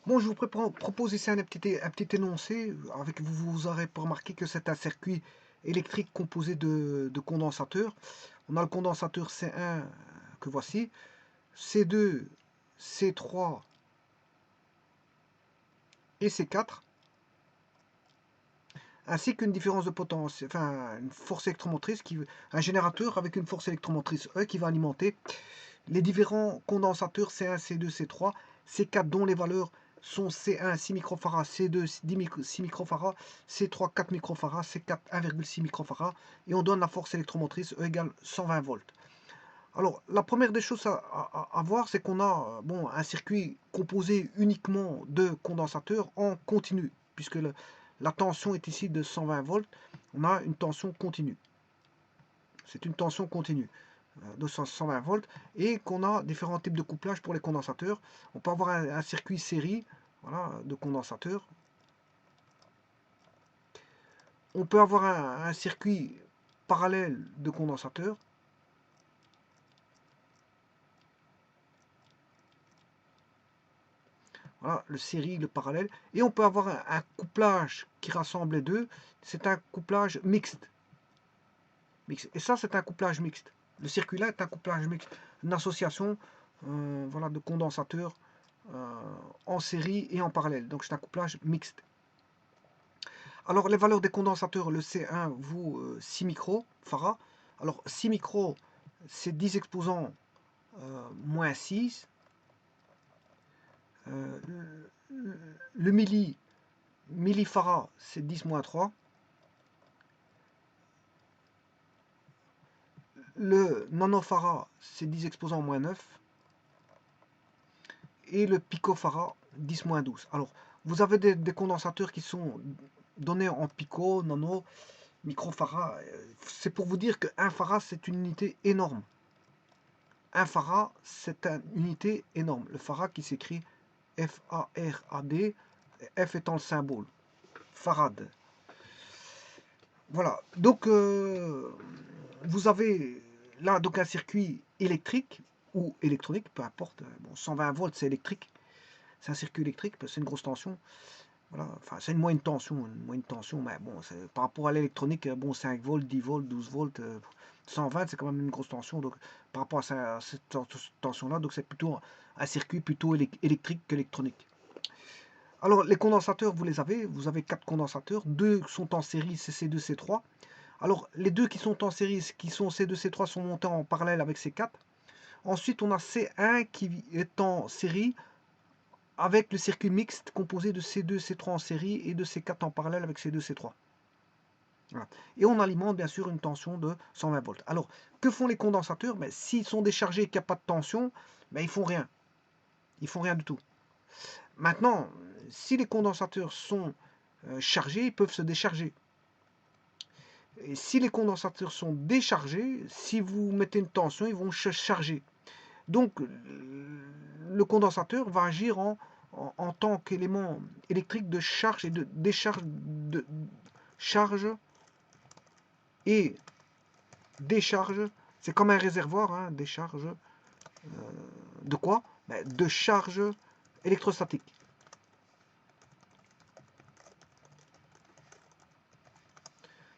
Bon, je vous propose ici un petit énoncé. Avec vous aurez remarqué que c'est un circuit électrique composé de condensateurs. On a le condensateur C1 que voici, C2, C3 et C4, ainsi qu'une différence de potence, enfin une force électromotrice, un générateur avec une force électromotrice E qui va alimenter les différents condensateurs C1, C2, C3, C4 dont les valeurs sont C1 6 microfarads, C2 6 microfarads, C3 4 microfarads, C4 1,6 microfarads, et on donne la force électromotrice E égale 120 volts. Alors, la première des choses à voir, c'est qu'on a bon, un circuit composé uniquement de condensateurs en continu, puisque la tension est ici de 120 volts, on a une tension continue. C'est une tension continue de 120 volts et qu'on a différents types de couplage pour les condensateurs. On peut avoir un circuit série, voilà, de condensateurs. On peut avoir un circuit parallèle de condensateurs. Voilà, le série, le parallèle. Et on peut avoir un couplage qui rassemble les deux. C'est un couplage mixte. Et ça, c'est un couplage mixte. Le circuit-là est un couplage mixte. Une association voilà, de condensateurs en série et en parallèle. Donc c'est un couplage mixte. Alors les valeurs des condensateurs, le C1 vaut 6 microfarads. Alors 6 micros, c'est 10 exposants moins 6. Le millifarad, c'est 10 moins 3. Le nanofarad, c'est 10 exposants moins 9. Et le picofarad, 10 moins 12. Alors, vous avez des condensateurs qui sont donnés en pico, nano, microfarad. C'est pour vous dire qu'un farad, c'est une unité énorme. Un farad, c'est une unité énorme. Le farad qui s'écrit F-A-R-A-D, F étant le symbole. Farad. Voilà. Donc, vous avez là donc un circuit électrique ou électronique, peu importe. Bon, 120 volts, c'est électrique. C'est un circuit électrique, c'est une grosse tension. Voilà. Enfin, c'est une moyenne tension, mais bon, par rapport à l'électronique, bon, 5 volts, 10 volts, 12 volts, 120, c'est quand même une grosse tension. Donc, par rapport à cette tension-là, donc c'est plutôt un circuit plutôt électrique qu'électronique. Alors, les condensateurs, vous avez 4 condensateurs, 2 sont en série, c'est C2, C3. Alors, les deux qui sont en série, qui sont C2, C3, sont montés en parallèle avec C4. Ensuite, on a C1 qui est en série avec le circuit mixte composé de C2, C3 en série et de C4 en parallèle avec C2, C3. Voilà. Et on alimente bien sûr une tension de 120 volts. Alors, que font les condensateurs? S'ils sont déchargés et qu'il n'y a pas de tension, ils font rien. Ils font rien du tout. Maintenant, si les condensateurs sont chargés, ils peuvent se décharger. Et si les condensateurs sont déchargés, si vous mettez une tension, ils vont se charger. Donc, le condensateur va agir en tant qu'élément électrique de charge et de décharge, de charge et décharge. C'est comme un réservoir, hein, décharge de quoi? De charge électrostatique.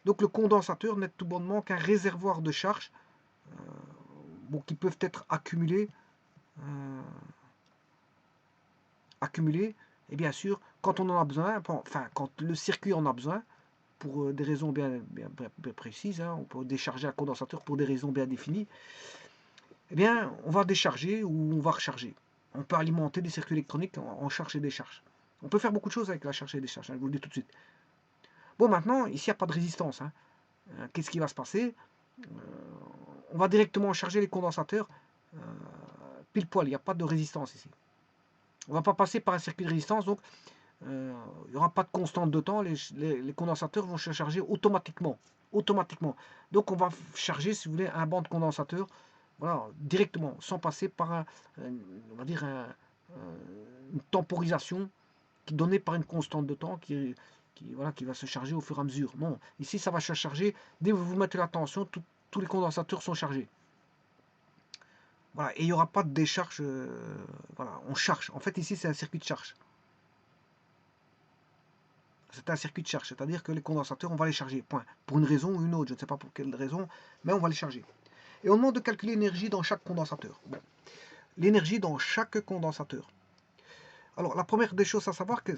Donc le condensateur n'est tout bonnement qu'un réservoir de charge qui peuvent être accumulés, et bien sûr, quand on en a besoin, enfin quand le circuit en a besoin, pour des raisons bien précises, hein, on peut décharger un condensateur pour des raisons bien définies, eh bien, on va décharger ou on va recharger. On peut alimenter des circuits électroniques en charge et décharge. On peut faire beaucoup de choses avec la charge et décharge, hein, je vous le dis tout de suite. Bon, maintenant, ici, il n'y a pas de résistance. Hein. Qu'est-ce qui va se passer? On va directement charger les condensateurs pile poil, il n'y a pas de résistance ici. On ne va pas passer par un circuit de résistance, donc il n'y aura pas de constante de temps, les condensateurs vont se charger automatiquement. Donc on va charger, si vous voulez, un banc de condensateur voilà, directement, sans passer par on va dire une temporisation qui est donnée par une constante de temps qui va se charger au fur et à mesure. Non, ici ça va se charger, dès que vous mettez la tension, tous les condensateurs sont chargés. Voilà, et il n'y aura pas de décharge, voilà, on charge. En fait ici c'est un circuit de charge. C'est un circuit de charge, c'est-à-dire que les condensateurs, on va les charger, point. Pour une raison ou une autre, je ne sais pas pour quelle raison, mais on va les charger. Et on demande de calculer l'énergie dans chaque condensateur. Bon, l'énergie dans chaque condensateur. Alors, la première des choses à savoir, que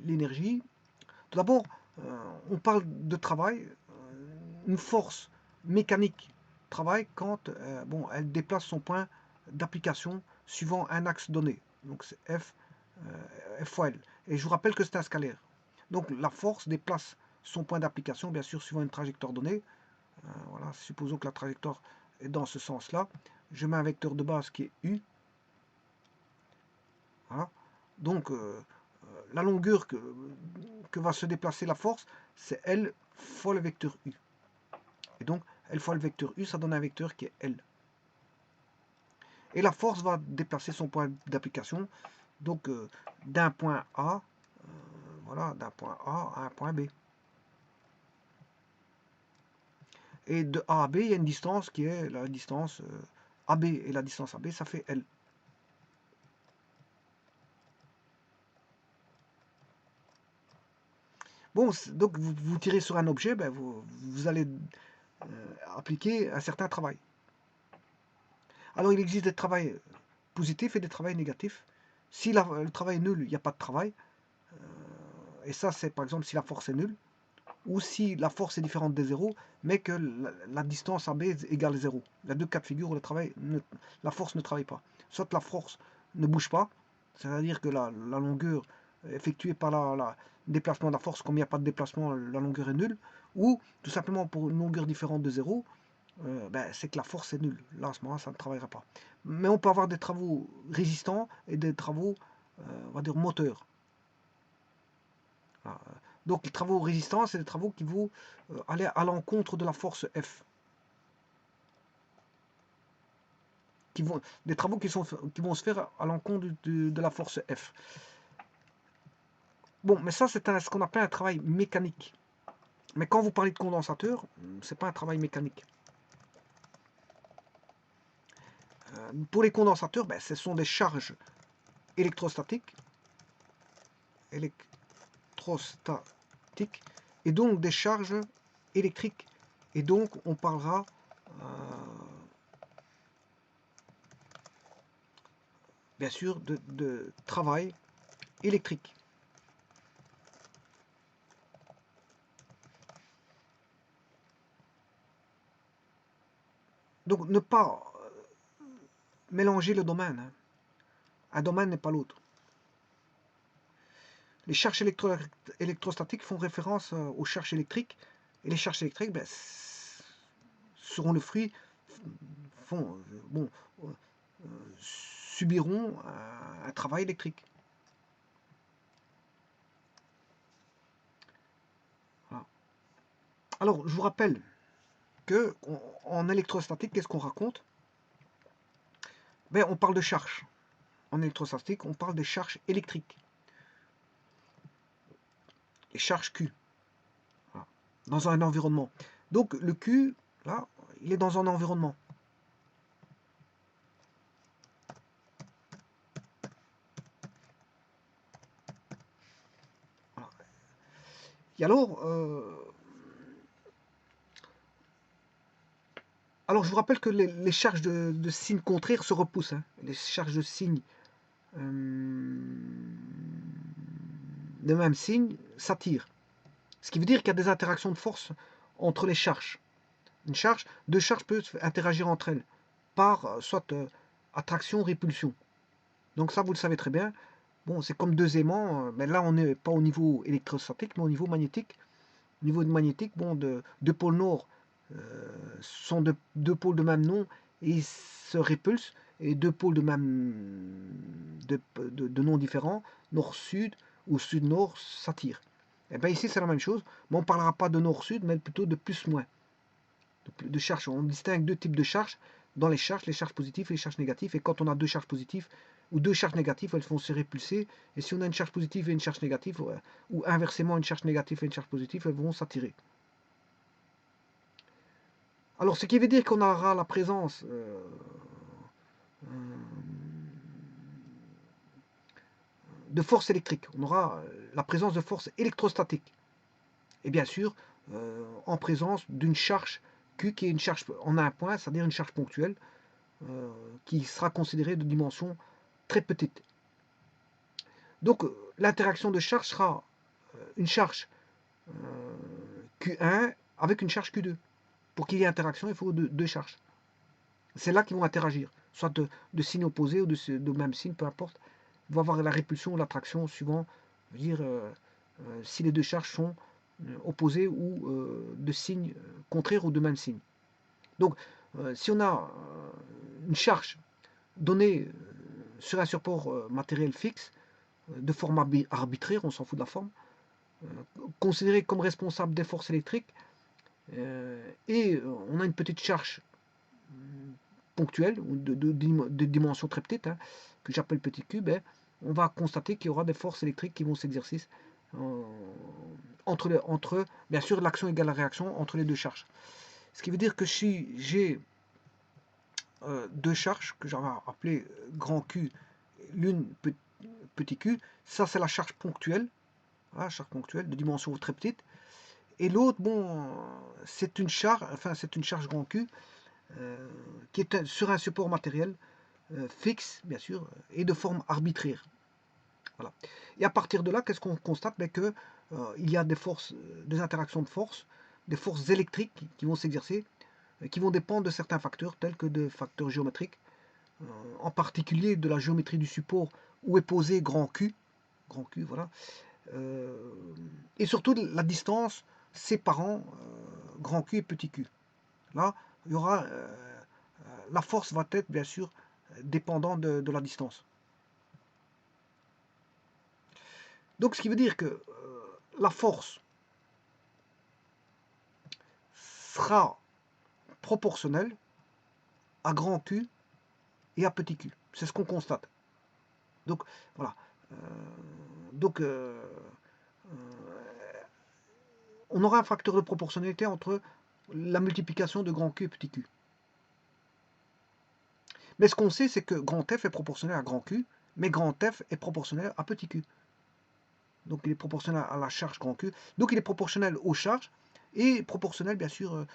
l'énergie, tout d'abord, on parle de travail, une force mécanique travaille quand bon, elle déplace son point d'application suivant un axe donné. Donc c'est F fois L. Et je vous rappelle que c'est un scalaire. Donc la force déplace son point d'application, bien sûr, suivant une trajectoire donnée. Voilà, supposons que la trajectoire est dans ce sens-là. Je mets un vecteur de base qui est U. Voilà. Donc la longueur que va se déplacer la force, c'est L fois le vecteur U. Et donc, L fois le vecteur U, ça donne un vecteur qui est L. Et la force va déplacer son point d'application, donc d'un point A, voilà, d'un point A à un point B. Et de A à B, il y a une distance qui est la distance AB. Et la distance AB, ça fait L. Bon, donc vous tirez sur un objet, ben vous allez appliquer un certain travail. Alors il existe des travails positifs et des travails négatifs. Si le travail est nul, il n'y a pas de travail. Et ça, c'est par exemple si la force est nulle, ou si la force est différente des zéros, mais que la distance AB égale 0. Il y a deux cas de figure où la force ne travaille pas. Soit la force ne bouge pas, c'est-à-dire que la longueur effectuée par le déplacement de la force, comme il n'y a pas de déplacement, la longueur est nulle, ou tout simplement pour une longueur différente de 0, ben, c'est que la force est nulle. Là, à ce moment-là, ça ne travaillera pas. Mais on peut avoir des travaux résistants et des travaux, on va dire, moteurs. Voilà. Donc les travaux résistants, c'est des travaux qui vont aller à l'encontre de la force F. Des travaux qui vont se faire à l'encontre de la force F. Bon, mais ça, c'est ce qu'on appelle un travail mécanique. Mais quand vous parlez de condensateur, c'est pas un travail mécanique. Pour les condensateurs, ben, ce sont des charges électrostatiques, et donc des charges électriques. Et donc, on parlera bien sûr de travail électrique. Donc, ne pas mélanger le domaine. Hein. Un domaine n'est pas l'autre. Les charges électrostatiques font référence aux charges électriques. Et les charges électriques ben, seront le fruit, subiront un travail électrique. Voilà. Alors, je vous rappelle que en électrostatique, qu'est-ce qu'on raconte? Ben, on parle de charges. En électrostatique, on parle des charges électriques. Les charges Q. Voilà. Dans un environnement. Donc, le Q, là, il est dans un environnement. Voilà. Et alors, je vous rappelle que les charges de signe contraire se repoussent. Hein. Les charges de signe de même signe s'attirent. Ce qui veut dire qu'il y a des interactions de force entre les charges. Deux charges peuvent interagir entre elles par soit attraction, répulsion. Donc ça, vous le savez très bien. Bon, c'est comme deux aimants, mais là, on n'est pas au niveau électrostatique, mais au niveau magnétique. Au niveau magnétique, bon, deux pôles nord sont deux pôles de même nom et ils se répulsent, et deux pôles de noms différents, nord-sud ou sud-nord, s'attirent. Et bien ici, c'est la même chose, mais on ne parlera pas de nord-sud, mais plutôt de plus-moins. De charges. On distingue deux types de charges dans les charges positives et les charges négatives. Et quand on a deux charges positives ou deux charges négatives, elles vont se répulser. Et si on a une charge positive et une charge négative, ou inversement une charge négative et une charge positive, elles vont s'attirer. Alors, ce qui veut dire qu'on aura la présence de force électrique. On aura la présence de force électrostatique. Et bien sûr, en présence d'une charge Q qui est une charge en un point, c'est-à-dire une charge ponctuelle, qui sera considérée de dimension très petite. Donc l'interaction de charge sera une charge Q1 avec une charge Q2. Pour qu'il y ait interaction, il faut deux charges. C'est là qu'ils vont interagir, soit de signes opposés ou de même signe, peu importe. Ils vont avoir la répulsion ou l'attraction suivant, dire si les deux charges sont opposées ou de signes contraires ou de même signe. Donc, si on a une charge donnée sur un support matériel fixe, de forme arbitraire, on s'en fout de la forme, considérée comme responsable des forces électriques, et on a une petite charge ponctuelle, ou de dimension très petite, hein, que j'appelle petit q, ben, on va constater qu'il y aura des forces électriques qui vont s'exercer entre, bien sûr, l'action égale la réaction entre les deux charges. Ce qui veut dire que si j'ai deux charges, que j'avais appelé grand Q, l'une petit q, ça c'est la charge ponctuelle, voilà, charge ponctuelle de dimension très petite, et l'autre, bon, c'est une charge grand Q, qui est sur un support matériel fixe, bien sûr, et de forme arbitraire. Voilà. Et à partir de là, qu'est-ce qu'on constate? Ben que il y a des forces, des interactions de force, des forces électriques qui vont s'exercer, qui vont dépendre de certains facteurs, tels que de facteurs géométriques, en particulier de la géométrie du support où est posé grand Q, voilà, et surtout de la distance séparant grand Q et petit q. Là, il y aura la force va être bien sûr dépendant de la distance. Donc ce qui veut dire que la force sera proportionnelle à grand Q et à petit q. C'est ce qu'on constate. Donc voilà. Donc on aura un facteur de proportionnalité entre la multiplication de grand Q et petit q. Mais ce qu'on sait, c'est que grand F est proportionnel à grand Q, mais grand F est proportionnel à petit q. Donc il est proportionnel à la charge grand Q. Donc il est proportionnel aux charges et proportionnel, bien sûr.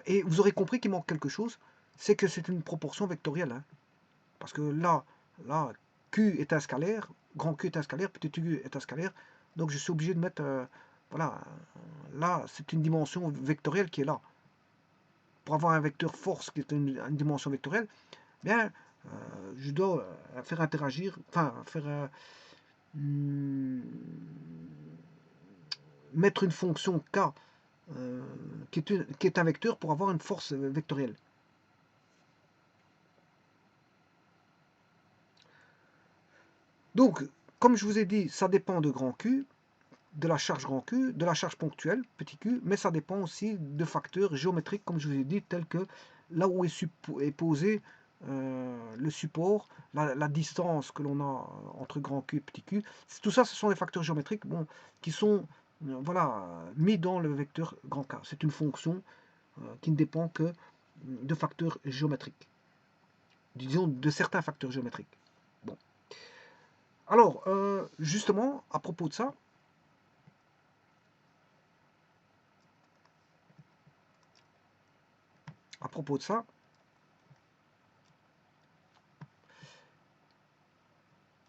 Et vous aurez compris qu'il manque quelque chose, c'est que c'est une proportion vectorielle. Hein. Parce que là, Q est un scalaire, grand Q est un scalaire, petit q est un scalaire. Donc je suis obligé de mettre, voilà, là c'est une dimension vectorielle qui est là. Pour avoir un vecteur force qui est une dimension vectorielle, bien, je dois faire interagir, enfin, faire mettre une fonction k qui est un vecteur pour avoir une force vectorielle. Donc, comme je vous ai dit, ça dépend de grand Q, de la charge grand Q, de la charge ponctuelle, petit q, mais ça dépend aussi de facteurs géométriques, comme je vous ai dit, tels que là où est posé le support, la distance que l'on a entre grand Q et petit q. Tout ça, ce sont des facteurs géométriques qui sont voilà, mis dans le vecteur grand K. C'est une fonction qui ne dépend que de facteurs géométriques. Disons de certains facteurs géométriques. Bon. Alors, justement, à propos de ça,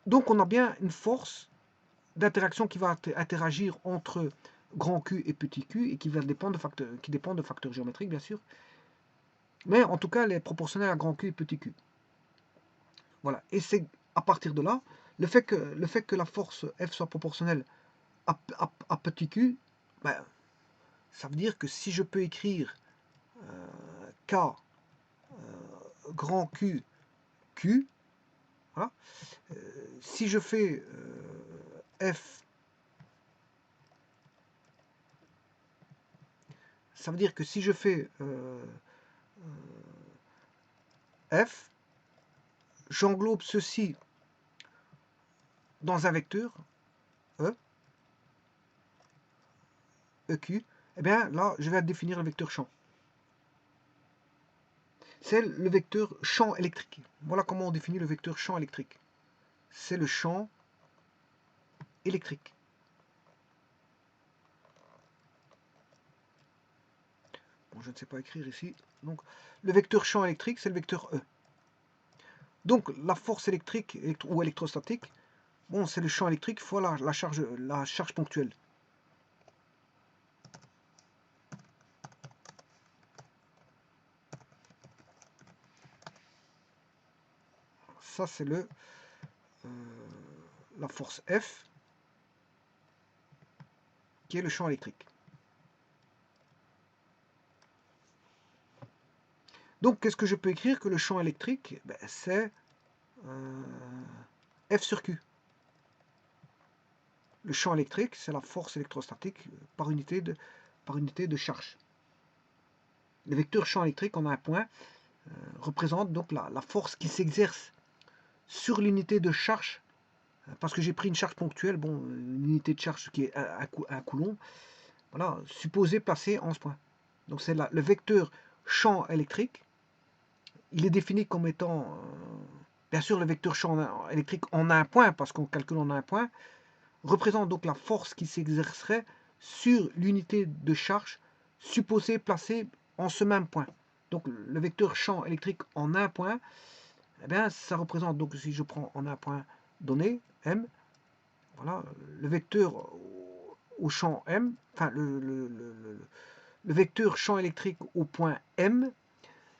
donc on a bien une force d'interaction qui va interagir entre grand Q et petit q et qui dépend de facteurs géométriques, bien sûr. Mais en tout cas, elle est proportionnelle à grand Q et petit q. Voilà. Et c'est à partir de là, le fait que la force F soit proportionnelle à petit q, ben, ça veut dire que si je peux écrire K grand Q, Q, voilà, si je fais F, ça veut dire que si je fais F, j'englobe ceci dans un vecteur, E, EQ, et bien là, je vais définir le vecteur champ. C'est le vecteur champ électrique. Voilà comment on définit le vecteur champ électrique. C'est le champ électrique. Bon, je ne sais pas écrire ici. Donc, le vecteur champ électrique, c'est le vecteur E. Donc, la force électrique ou électrostatique, bon, c'est le champ électrique fois la charge ponctuelle. Ça, c'est la force F, qui est le champ électrique. Donc, qu'est-ce que je peux écrire? Que le champ électrique, ben, c'est F sur Q. Le champ électrique, c'est la force électrostatique par unité de charge. Le vecteur champ électrique en un point représente donc la force qui s'exerce sur l'unité de charge, parce que j'ai pris une charge ponctuelle, bon, une unité de charge qui est un coulomb, voilà, supposé placé en ce point. Donc c'est le vecteur champ électrique. Il est défini comme étant, bien sûr, le vecteur champ électrique en un point, parce qu'on calcule en un point, représente donc la force qui s'exercerait sur l'unité de charge supposée placée en ce même point. Donc le vecteur champ électrique en un point, eh bien, ça représente, donc si je prends en un point donné, M, voilà, le vecteur au champ M, enfin le vecteur champ électrique au point M,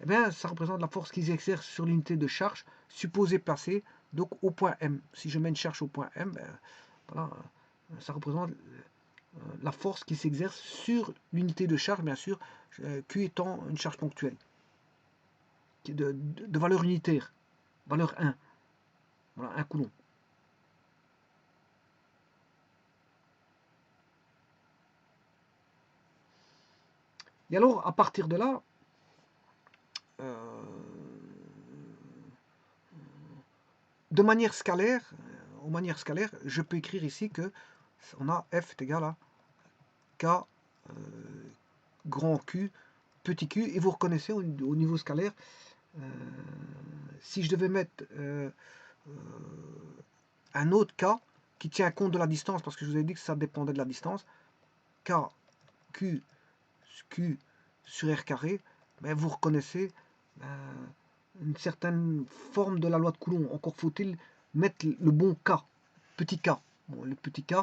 eh bien, ça représente la force qui s'exerce sur l'unité de charge supposée placée donc au point M. Si je mets une charge au point M, ben, voilà, ça représente la force qui s'exerce sur l'unité de charge, bien sûr, Q étant une charge ponctuelle, de valeur unitaire, valeur 1, voilà, 1 coulomb. Et alors, à partir de là, de manière scalaire, je peux écrire ici que on a F est égal à K grand Q, petit q, et vous reconnaissez au niveau scalaire, si je devais mettre un autre K qui tient compte de la distance, parce que je vous ai dit que ça dépendait de la distance, K, Q sur R carré, ben vous reconnaissez une certaine forme de la loi de Coulomb. Encore faut-il mettre le bon K, petit K. Bon, le petit K,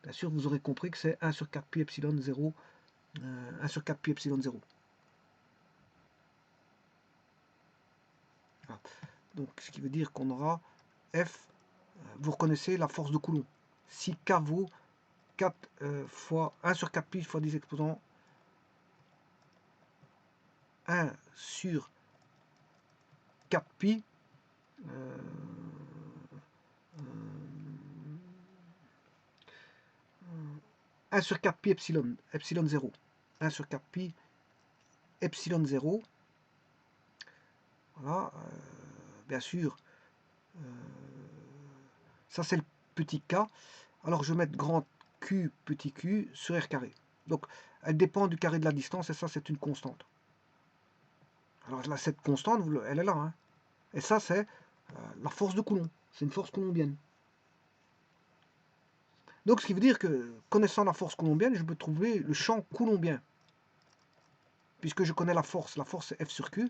bien sûr, vous aurez compris que c'est 1 sur 4 pi epsilon 0, 1 sur 4 pi epsilon 0. Voilà. Donc, ce qui veut dire qu'on aura F, vous reconnaissez la force de Coulomb. Si K vaut 4 fois 1 sur 4 pi fois 10 exposants 1 sur 4 pi, 1 sur 4 pi epsilon 0. 1 sur 4 pi epsilon 0. Voilà, bien sûr, ça c'est le petit k. Alors je vais mettre grand Q, petit q sur R carré. Donc elle dépend du carré de la distance, et ça c'est une constante. Alors là, cette constante, elle est là. Hein. Et ça c'est la force de Coulomb. C'est une force coulombienne. Donc ce qui veut dire que, connaissant la force coulombienne, je peux trouver le champ coulombien. Puisque je connais la force c'est F sur Q.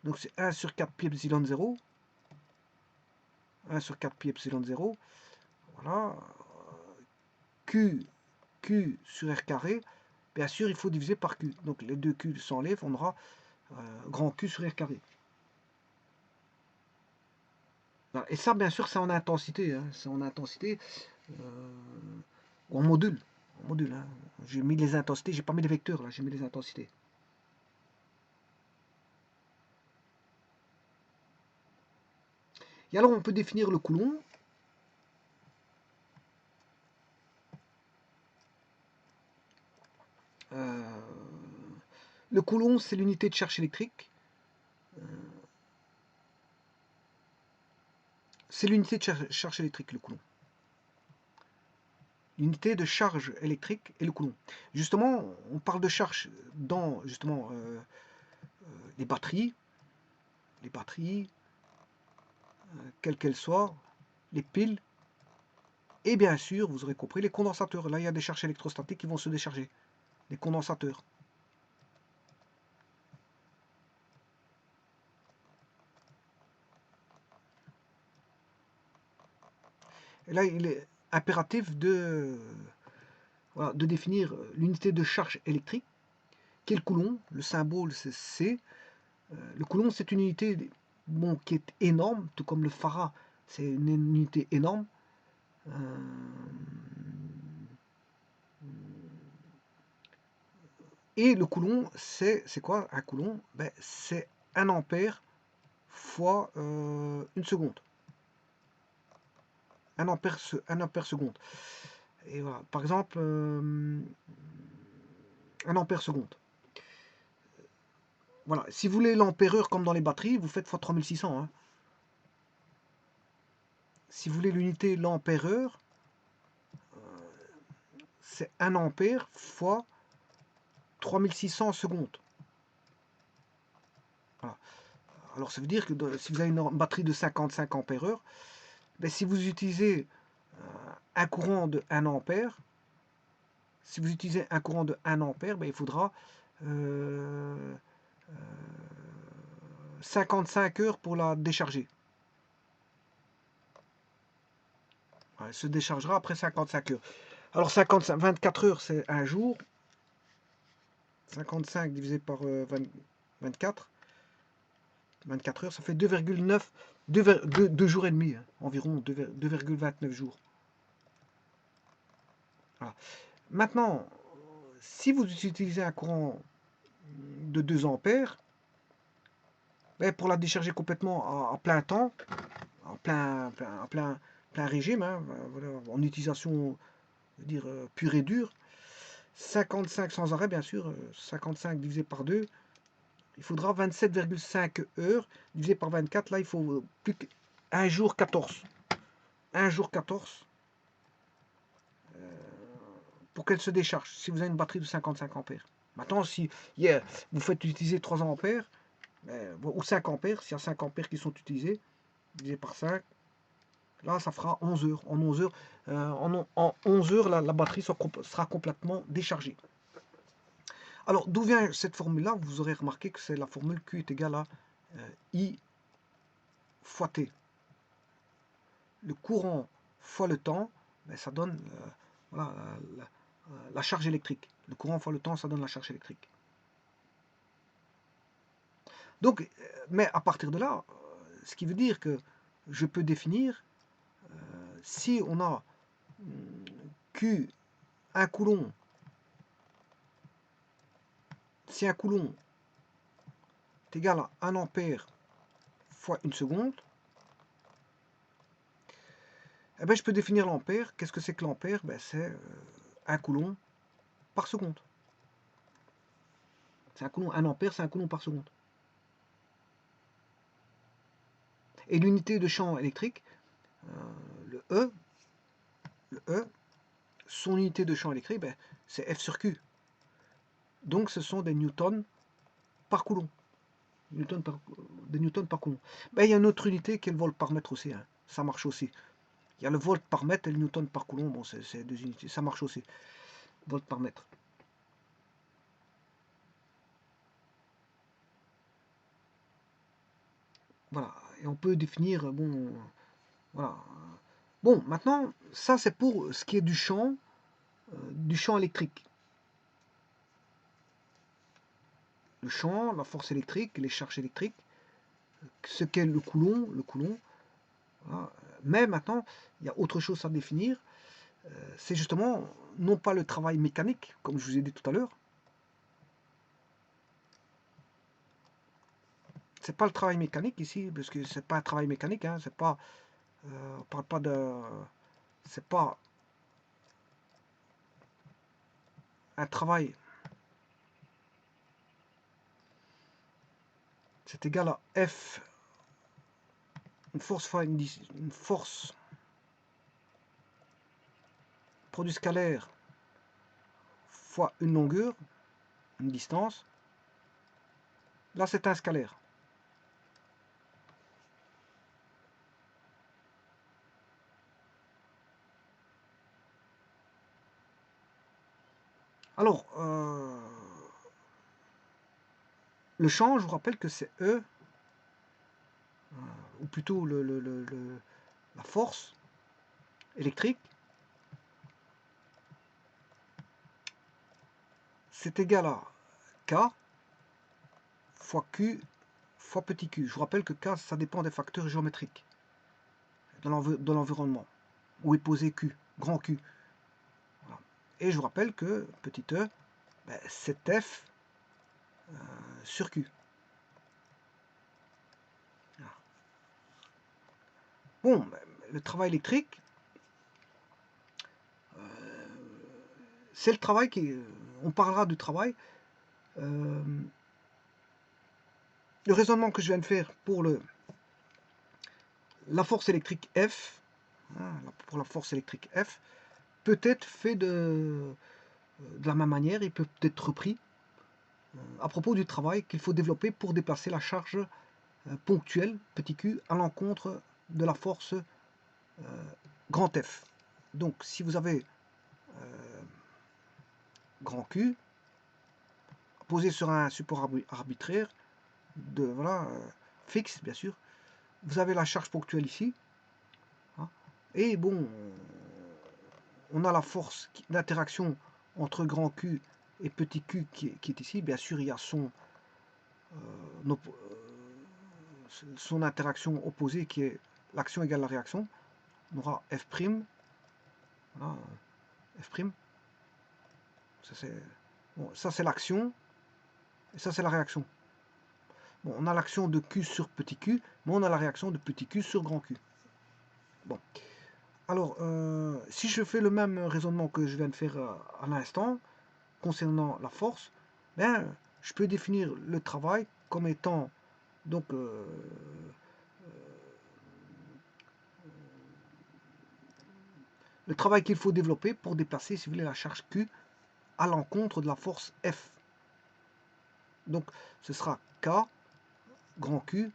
Donc c'est 1 sur 4 pi epsilon 0. 1 sur 4 pi epsilon 0. Voilà. Q sur R carré. Bien sûr, il faut diviser par Q. Donc les deux Q s'enlèvent, on aura grand Q sur R carré. Voilà. Et ça, bien sûr, c'est en intensité. Hein. C'est en intensité ou en module. Hein. J'ai mis les intensités, j'ai pas mis les vecteurs, là, j'ai mis les intensités. Et alors, on peut définir le Coulomb. Le Coulomb, c'est l'unité de charge électrique. C'est l'unité de charge électrique, le Coulomb. L'unité de charge électrique et le Coulomb. Justement, on parle de charge dans justement les batteries, quelles qu'elles soient, les piles, Et bien sûr, vous aurez compris, les condensateurs. Là, il y a des charges électrostatiques qui vont se décharger. Les condensateurs. Et là, il est impératif voilà, de définir l'unité de charge électrique, qui est le coulomb. Le symbole, c'est C. Le coulomb, c'est une unité bon, qui est énorme, tout comme le farad, c'est une unité énorme. Et le coulomb, c'est quoi un coulomb? Ben, c'est 1 ampère fois 1 seconde. 1 ampère seconde. Et voilà. Par exemple, 1 ampère seconde. Voilà. Si vous voulez l'ampère-heure comme dans les batteries, vous faites fois 3600. Hein. Si vous voulez l'unité l'ampère-heure, c'est 1 ampère fois 3600 secondes. Voilà. Alors ça veut dire que si vous avez une batterie de 55 ampères-heure, ben, si vous utilisez un courant de 1 ampère, si vous utilisez un courant de 1 ampère, ben, il faudra 55 heures pour la décharger. Elle se déchargera après 55 heures. Alors 24 heures, c'est un jour. 55 divisé par 24. 24 heures, ça fait 2,9, 2 jours et demi, hein, environ 2,29 jours. Voilà. Maintenant, si vous utilisez un courant de 2 ampères, ben pour la décharger complètement à plein temps, en plein régime, hein, voilà, en utilisation dire, pure et dure, 55 sans arrêt, bien sûr, 55 divisé par 2, il faudra 27,5 heures divisé par 24. Là, il faut plus qu'un jour 14. 1 jour 14 pour qu'elle se décharge, si vous avez une batterie de 55 ampères. Maintenant, si vous faites utiliser 3 ampères, ou 5 ampères, s'il y a 5 ampères qui sont utilisés, divisé par 5, là, ça fera 11 heures. En 11 heures, en 11 heures la batterie sera complètement déchargée. Alors, d'où vient cette formule-là? Vous aurez remarqué que c'est la formule Q est égale à I fois T. Le courant fois le temps, ben, ça donne voilà, la charge électrique. Le courant fois le temps, ça donne la charge électrique. Donc, mais à partir de là, ce qui veut dire que je peux définir, si on a Q, 1 coulomb, si un coulomb est égal à 1 ampère fois 1 seconde, eh ben, je peux définir l'ampère. Qu'est-ce que c'est que l'ampère? Ben, c'est 1 coulomb par seconde. C'est 1 ampère, c'est 1 coulomb par seconde. Et l'unité de champ électrique, le E, son unité de champ électrique, ben, c'est F sur Q. Donc ce sont des newtons par coulomb. Des newtons par coulomb. Ben, il y a une autre unité qui est le volt par mètre aussi. Hein. Ça marche aussi. Il y a le volt par mètre et le newton par coulomb. Bon, c'est 2 unités. Ça marche aussi. Volt par mètre. Voilà. Et on peut définir, bon, voilà. Bon, maintenant, ça c'est pour ce qui est du champ électrique. Le champ, la force électrique, les charges électriques, ce qu'est le coulomb. Voilà. Mais maintenant, il y a autre chose à définir. C'est justement non pas le travail mécanique, comme je vous ai dit tout à l'heure. C'est pas le travail mécanique ici, parce que c'est pas un travail mécanique. Hein, c'est pas, on parle pas de, c'est pas un travail. C'est égal à F, une force fois une force produit scalaire fois une longueur, une distance. Là, c'est un scalaire. Alors, le champ, je vous rappelle que c'est E, ou plutôt la force électrique, c'est égal à K fois Q fois petit q. Je vous rappelle que K, ça dépend des facteurs géométriques dans l'environnement, où est posé Q, grand Q. Voilà. Et je vous rappelle que petit e, ben, c'est F sur Q. Voilà. Bon, ben, le travail électrique, c'est le travail qui... on parlera du travail. Le raisonnement que je viens de faire pour la force électrique F, hein, pour la force électrique F, peut être fait de la même manière, il peut être repris à propos du travail qu'il faut développer pour déplacer la charge ponctuelle, petit q, à l'encontre de la force grand F. Donc si vous avez grand Q posé sur un support arbitraire, voilà, fixe bien sûr, vous avez la charge ponctuelle ici, hein, et bon, on a la force d'interaction entre grand Q et petit q qui est ici. Bien sûr, il y a son interaction opposée qui est l'action égale la réaction. On aura F', voilà, F', ça c'est l'action, et ça c'est la réaction. Bon, on a l'action de Q sur petit q, mais on a la réaction de petit q sur grand Q. Bon, alors, si je fais le même raisonnement que je viens de faire à l'instant, concernant la force, ben, je peux définir le travail comme étant donc le travail qu'il faut développer pour déplacer, si vous voulez, la charge Q à l'encontre de la force F. Donc, ce sera K, grand Q,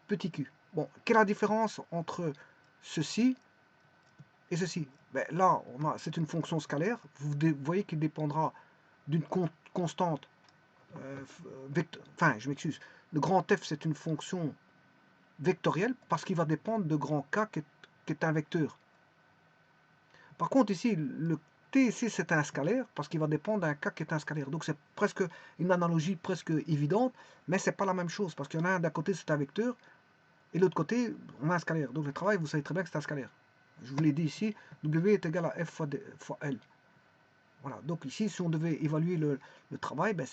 petit q. Bon, quelle est la différence entre ceci et ceci? Ben, là, c'est une fonction scalaire. Vous voyez qu'il dépendra d'une constante. Enfin, je m'excuse. Le grand F, c'est une fonction vectorielle parce qu'il va dépendre de grand K qui est un vecteur. Par contre, ici, le T ici, c'est un scalaire parce qu'il va dépendre d'un K qui est un scalaire. Donc, c'est presque une analogie presque évidente, mais c'est pas la même chose parce qu'il y en a un d'un côté, c'est un vecteur, et de l'autre côté, on a un scalaire. Donc, le travail, vous savez très bien que c'est un scalaire. Je vous l'ai dit ici, W est égal à F fois L. Voilà. Donc, ici, si on devait évaluer le travail, ben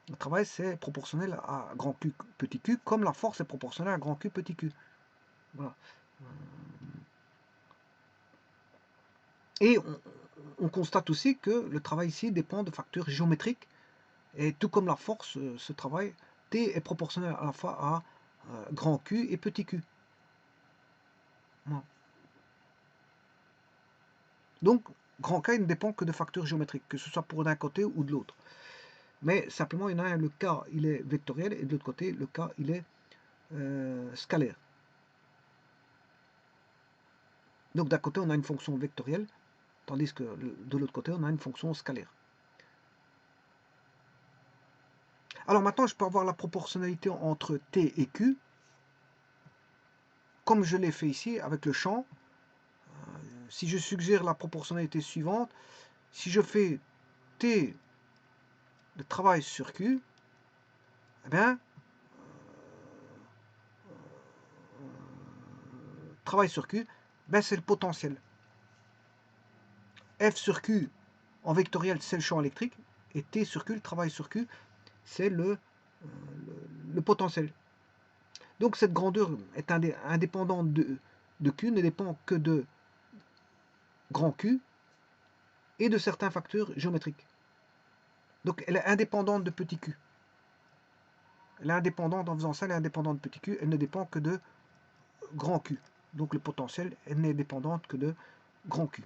le travail, c'est proportionnel à grand Q petit q, comme la force est proportionnelle à grand Q petit q. Voilà. Et on constate aussi que le travail ici dépend de facteurs géométriques. Et tout comme la force, ce travail, T est proportionnel à la fois à grand Q et petit q. Voilà. Donc, grand K ne dépend que de facteurs géométriques, que ce soit pour d'un côté ou de l'autre. Mais simplement, il y en a un, le K, il est vectoriel, et de l'autre côté, le K, il est scalaire. Donc, d'un côté, on a une fonction vectorielle, tandis que de l'autre côté, on a une fonction scalaire. Alors maintenant, je peux avoir la proportionnalité entre T et Q, comme je l'ai fait ici avec le champ. Si je suggère la proportionnalité suivante, si je fais T de travail sur Q, eh bien, travail sur Q, ben c'est le potentiel. F sur Q en vectoriel, c'est le champ électrique, et T sur Q, le travail sur Q, c'est le potentiel. Donc cette grandeur est indépendante de Q, ne dépend que de grand Q et de certains facteurs géométriques. Donc elle est indépendante de petit q. Elle est indépendante, en faisant ça, elle est indépendante de petit q, elle ne dépend que de grand Q. Donc le potentiel, elle n'est dépendante que de grand Q.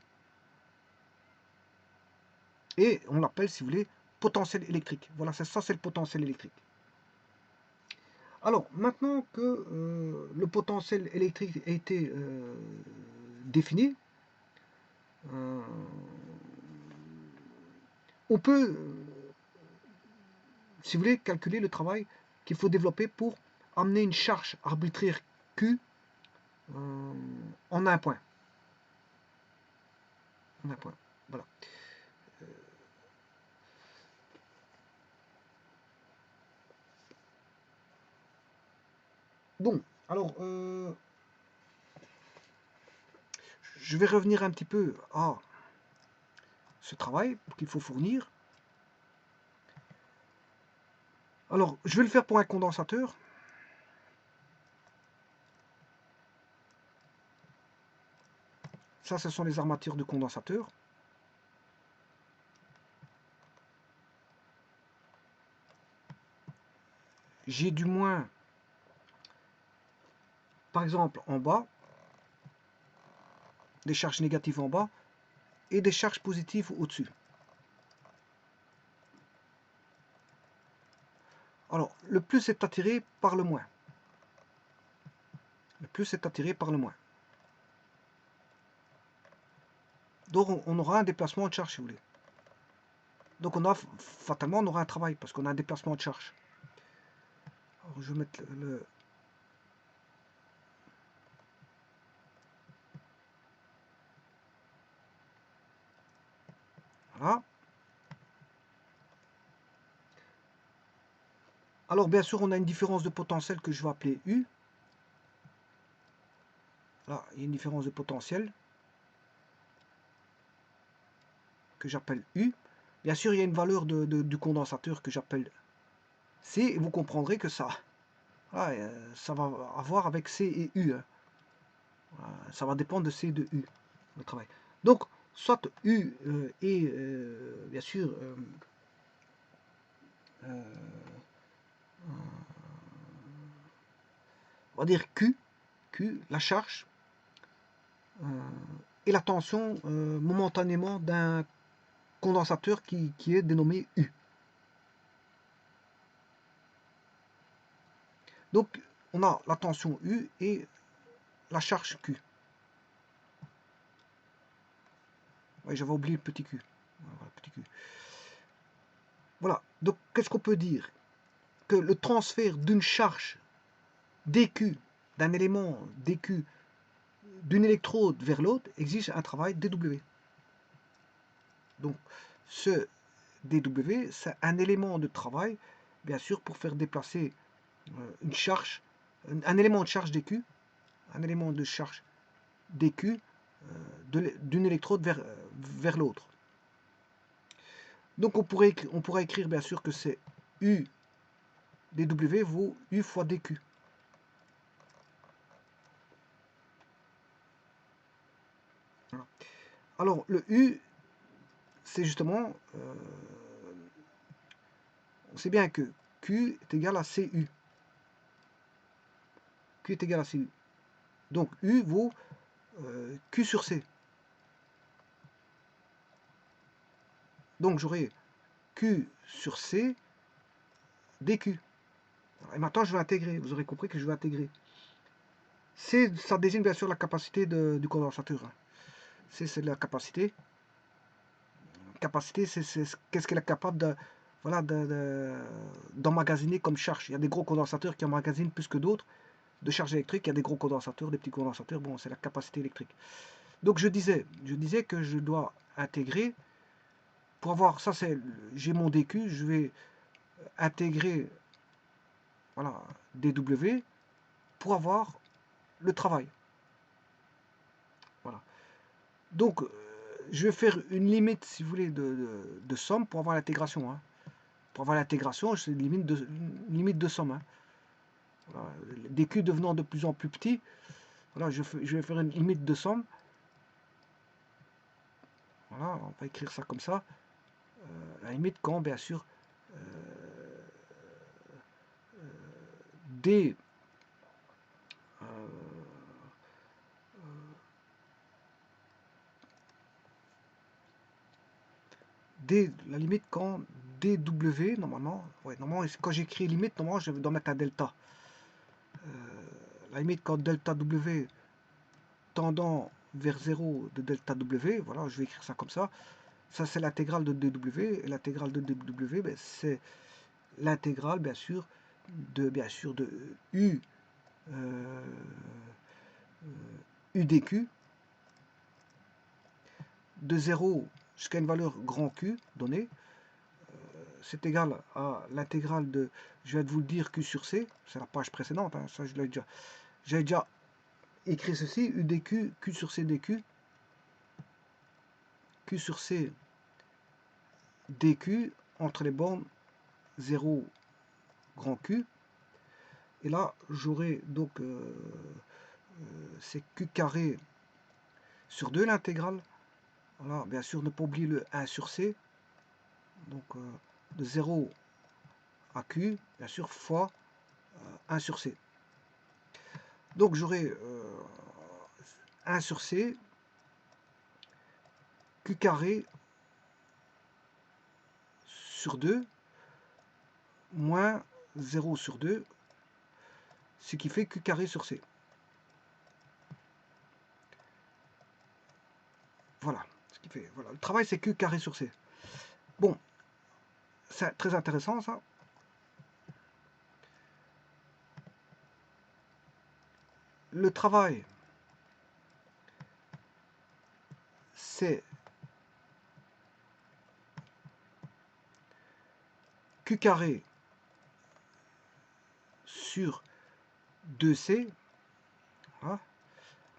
Et on l'appelle, si vous voulez, potentiel électrique. Voilà, ça c'est le potentiel électrique. Alors, maintenant que le potentiel électrique a été défini, on peut, si vous voulez, calculer le travail qu'il faut développer pour amener une charge arbitraire Q en un point. En un point. Voilà. Bon, alors, je vais revenir un petit peu à ce travail qu'il faut fournir. Alors, je vais le faire pour un condensateur. Ça, ce sont les armatures de condensateur. J'ai du moins, par exemple, en bas, des charges négatives en bas et des charges positives au-dessus. Alors, le plus est attiré par le moins. Le plus est attiré par le moins. Donc, on aura un déplacement de charge, si vous voulez. Donc, fatalement, on aura un travail, parce qu'on a un déplacement de charge. Alors, je vais mettre le... Voilà. Alors, bien sûr, on a une différence de potentiel que je vais appeler U. Là, il y a une différence de potentiel que j'appelle U. Bien sûr, il y a une valeur du condensateur que j'appelle C. Et vous comprendrez que ça, voilà, ça va avoir avec C et U. Hein. Voilà, ça va dépendre de C et de U, le travail. Donc, soit U est, bien sûr, on va dire Q, la charge, et la tension momentanément d'un condensateur qui est dénommé U. Donc, on a la tension U et la charge Q. Ouais, j'avais oublié le petit Q. Voilà, petit Q. Voilà. Donc, qu'est-ce qu'on peut dire? Que le transfert d'une charge dQ, d'un élément dQ, d'une électrode vers l'autre, exige un travail dW. Donc, ce dW, c'est un élément de travail, bien sûr, pour faire déplacer une charge, un élément de charge dQ, un élément de charge dQ d'une électrode vers l'autre. Donc on pourrait écrire bien sûr que c'est U dW vaut U fois dQ. Voilà. Alors le U, c'est justement, on sait bien que Q est égal à CU. Q est égal à CU. Donc U vaut Q sur C. Donc j'aurai Q sur C dQ. Et maintenant je vais intégrer, vous aurez compris que je vais intégrer. C, ça désigne bien sûr la capacité du condensateur. C, c'est la capacité. Capacité, c'est qu'est-ce qu'elle est capable d'emmagasiner comme charge. Il y a des gros condensateurs qui emmagasinent plus que d'autres de charge électrique. Il y a des gros condensateurs, des petits condensateurs. Bon, c'est la capacité électrique. Donc je disais que je dois intégrer, pour avoir, ça c'est, j'ai mon dQ, je vais intégrer, voilà, dW pour avoir le travail. Voilà. Donc, je vais faire une limite, si vous voulez, de somme pour avoir l'intégration. Hein. Pour avoir l'intégration, c'est une limite de somme. Hein. Voilà. dQ devenant de plus en plus petit, voilà, je vais faire une limite de somme. Voilà, on va écrire ça comme ça. La limite quand, bien sûr, D la limite quand dW, normalement, ouais, normalement quand j'écris limite, normalement je dois mettre un delta. La limite quand delta W tendant vers 0 de delta W, voilà, je vais écrire ça comme ça. Ça, c'est l'intégrale de dw. Et l'intégrale de dw, ben, c'est l'intégrale, bien sûr, de u, u dq, de 0 jusqu'à une valeur grand Q donnée. C'est égal à l'intégrale de, je viens de vous le dire, Q sur C. C'est la page précédente, hein, ça j'avais déjà écrit ceci, u dq, Q sur C dq, Q sur C dq entre les bornes 0 grand Q. Et là, j'aurai donc, c'est Q carré sur 2 l'intégrale. Voilà, bien sûr, ne pas oublier le 1 sur C. Donc, de 0 à Q, bien sûr, fois 1 sur C. Donc, j'aurai 1 sur C, Q carré sur 2, moins 0 sur 2, ce qui fait Q carré sur C. Voilà, ce qui fait, voilà. Le travail, c'est Q carré sur C. Bon, c'est très intéressant, ça. Le travail, c'est Q carré sur 2C. Voilà.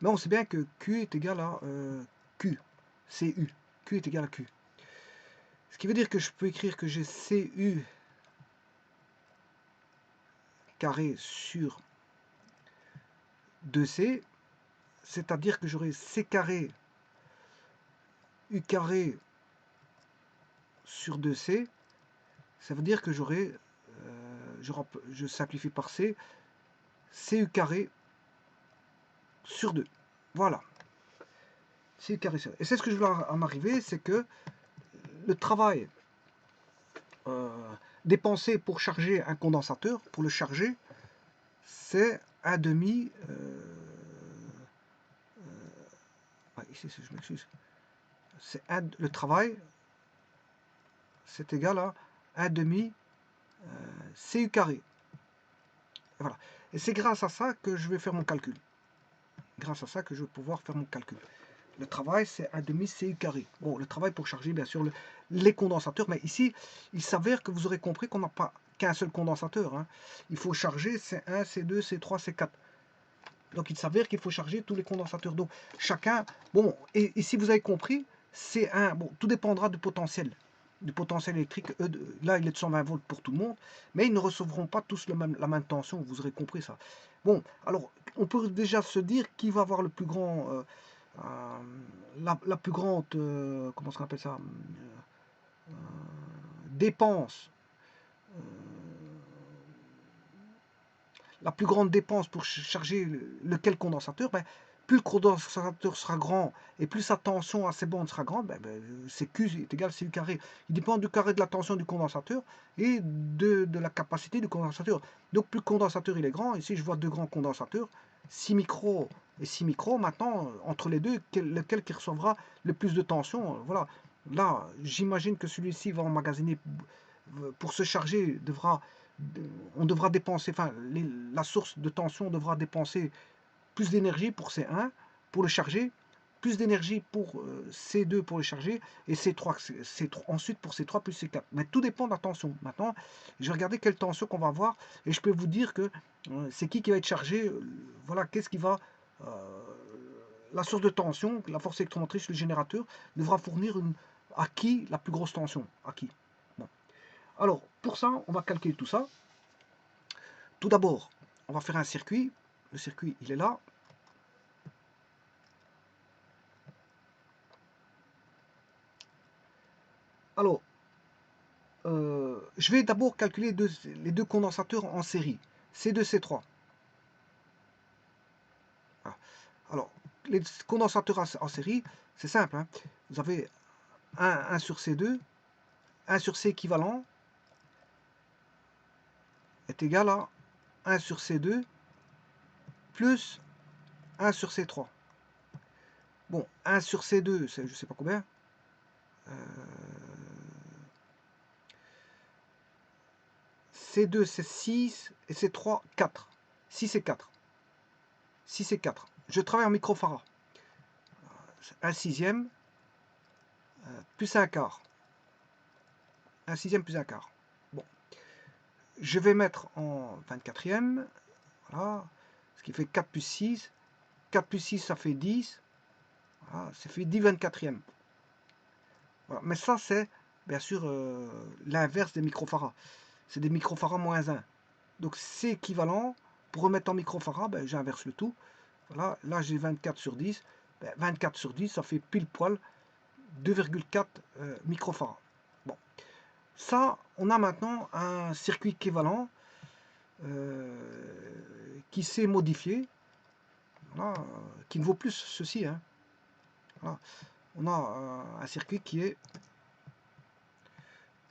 Mais on sait bien que Q est égal à Q, CU. Q est égal à Q. Ce qui veut dire que je peux écrire que j'ai CU carré sur 2C, c'est-à-dire que j'aurai C carré U carré sur 2C, ça veut dire que j'aurai, je simplifie par C, CU carré sur 2. Voilà. CU carré sur 2. Et c'est ce que je voulais en arriver, c'est que le travail dépensé pour charger un condensateur, pour le charger, c'est un demi... ici, je m'excuse. Le travail, c'est égal à 1 demi CU carré. Voilà. Et c'est grâce à ça que je vais faire mon calcul. Grâce à ça que je vais pouvoir faire mon calcul. Le travail, c'est 1 demi CU carré. Bon, le travail pour charger, bien sûr, les condensateurs. Mais ici, il s'avère que vous aurez compris qu'on n'a pas qu'un seul condensateur. Hein. Il faut charger C1, C2, C3, C4. Donc, il s'avère qu'il faut charger tous les condensateurs. Donc, chacun... Bon, et ici, vous avez compris, C1, bon, tout dépendra du potentiel électrique. Là, il est de 120 volts pour tout le monde, mais ils ne recevront pas tous la même tension, vous aurez compris ça. Bon, alors, on peut déjà se dire qui va avoir le plus grand, la plus grande, comment on appelle ça, dépense, la plus grande dépense pour charger lequel condensateur, ben, plus le condensateur sera grand et plus sa tension à ces bornes sera grande, c'est Q est égal à CU carré. Il dépend du carré de la tension du condensateur et de la capacité du condensateur. Donc plus le condensateur il est grand, ici je vois deux grands condensateurs, 6 micros et 6 micros, maintenant entre les deux, lequel qui recevra le plus de tension, voilà. Là, j'imagine que celui-ci va emmagasiner, pour se charger, on devra dépenser, enfin, la source de tension devra dépenser plus d'énergie pour C1 pour le charger, plus d'énergie pour C2 pour le charger, et C3, ensuite pour C3 plus C4. Mais tout dépend de la tension. Maintenant, je vais regarder quelle tension qu'on va avoir, et je peux vous dire que c'est qui va être chargé, voilà, qu'est-ce qui va... la source de tension, la force électromotrice, le générateur, devra fournir à qui la plus grosse tension. À qui. Bon. Alors, pour ça, on va calculer tout ça. Tout d'abord, on va faire un circuit. Le circuit, il est là. Alors, je vais d'abord calculer les deux condensateurs en série, C2, C3. Voilà. Alors, les condensateurs en série, c'est simple. Hein. Vous avez 1 sur C2, 1 sur C équivalent est égal à 1 sur C2 plus 1 sur C3. Bon, 1 sur C2, c'est je ne sais pas combien. C2 c'est 6 et C3 4. 6 et 4. 6 et 4. Je travaille en microfarad. Un sixième plus un quart. Un sixième plus un quart. Bon. Je vais mettre en 24e. Voilà. Ce qui fait 4 plus 6. 4 plus 6, ça fait 10. Voilà. Ça fait 10 24e. Voilà. Mais ça, c'est bien sûr l'inverse des microfarads. C'est des microfarads moins 1. Donc c'est équivalent. Pour remettre en microfarad, ben, j'inverse le tout. Voilà. Là, j'ai 24 sur 10. Ben, 24 sur 10, ça fait pile poil 2,4 microfarads. Bon. Ça, on a maintenant un circuit équivalent qui s'est modifié, voilà, qui ne vaut plus ceci. Hein. Voilà. On a un circuit qui est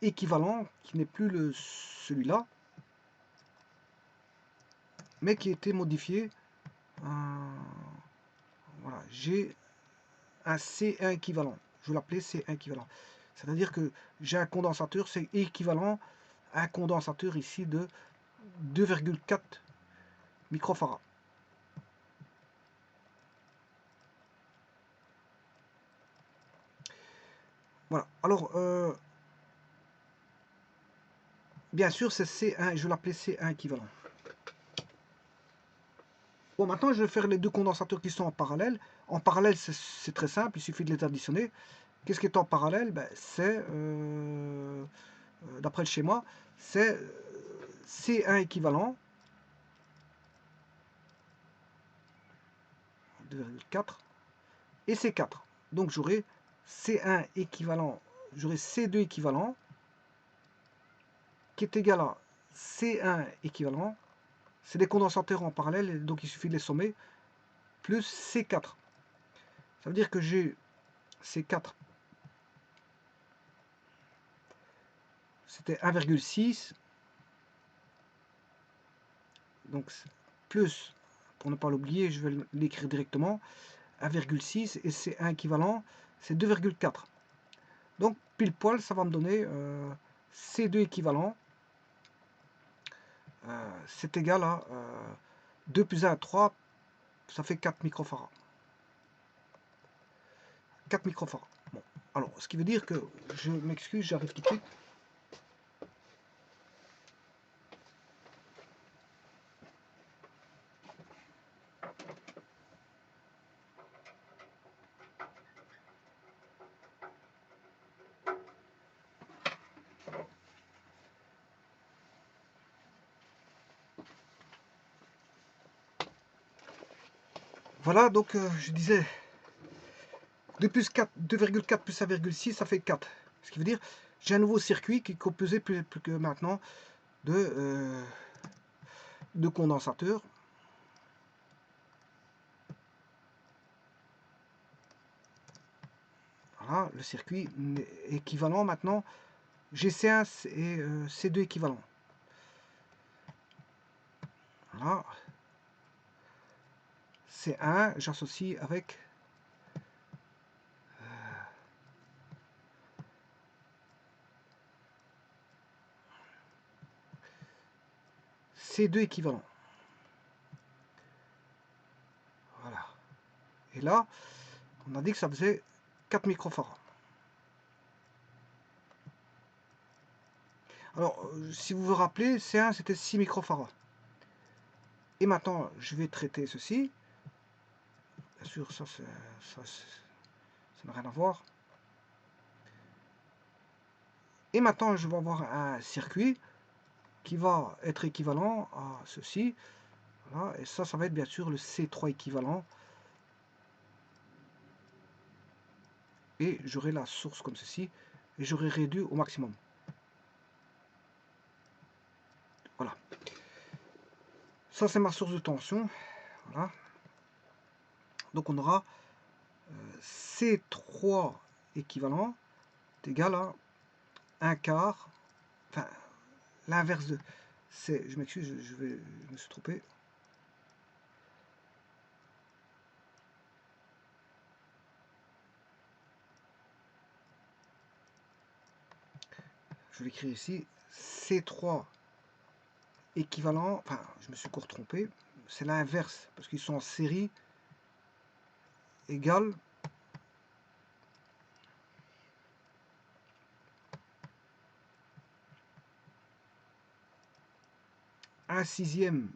équivalent, qui n'est plus celui-là, mais qui a été modifié. Voilà, j'ai un C1 équivalent. Je vais l'appeler C1 équivalent. C'est-à-dire que j'ai un condensateur, c'est équivalent à un condensateur ici de 2,4 microfarads. Voilà. Alors, bien sûr, c'est C1, je vais l'appeler C1 équivalent. Bon, maintenant, je vais faire les deux condensateurs qui sont en parallèle. En parallèle, c'est très simple, il suffit de les additionner. Qu'est-ce qui est en parallèle? Ben, c'est, d'après le schéma, c'est C1 équivalent, 2,4, et C4. Donc, j'aurai C1 équivalent, j'aurai C2 équivalent, qui est égal à C1 équivalent. C'est des condensateurs en parallèle, donc il suffit de les sommer, plus C4. Ça veut dire que j'ai C4, c'était 1,6, donc plus, pour ne pas l'oublier, je vais l'écrire directement, 1,6 et C1 équivalent, c'est 2,4. Donc pile poil, ça va me donner C2 équivalent, c'est égal à 2 plus 1, 3, ça fait 4 microfarads. 4 microfarads. Bon. Alors, ce qui veut dire que, je m'excuse, j'arrive tout de suite. Voilà, donc je disais 2,4 plus 1,6, ça fait 4. Ce qui veut dire j'ai un nouveau circuit qui est composé plus que maintenant de condensateurs. Voilà, le circuit équivalent maintenant. J'ai C1 et C2 équivalent. Voilà. C1, j'associe avec C2 équivalent. Voilà. Et là, on a dit que ça faisait 4 microfarads. Alors, si vous vous rappelez, C1 c'était 6 microfarads. Et maintenant, je vais traiter ceci. Bien sûr, ça n'a rien à voir. Et maintenant, je vais avoir un circuit qui va être équivalent à ceci. Voilà. Et ça va être bien sûr le C3 équivalent. Et j'aurai la source comme ceci. Et j'aurai réduit au maximum. Voilà. Ça, c'est ma source de tension. Voilà. Donc, on aura C3 équivalent est égal à 1 quart. Enfin, l'inverse de... Je m'excuse, je me suis trompé. je vais l'écrire ici, C3 équivalent, enfin je me suis encore trompé, c'est l'inverse, parce qu'ils sont en série égale un sixième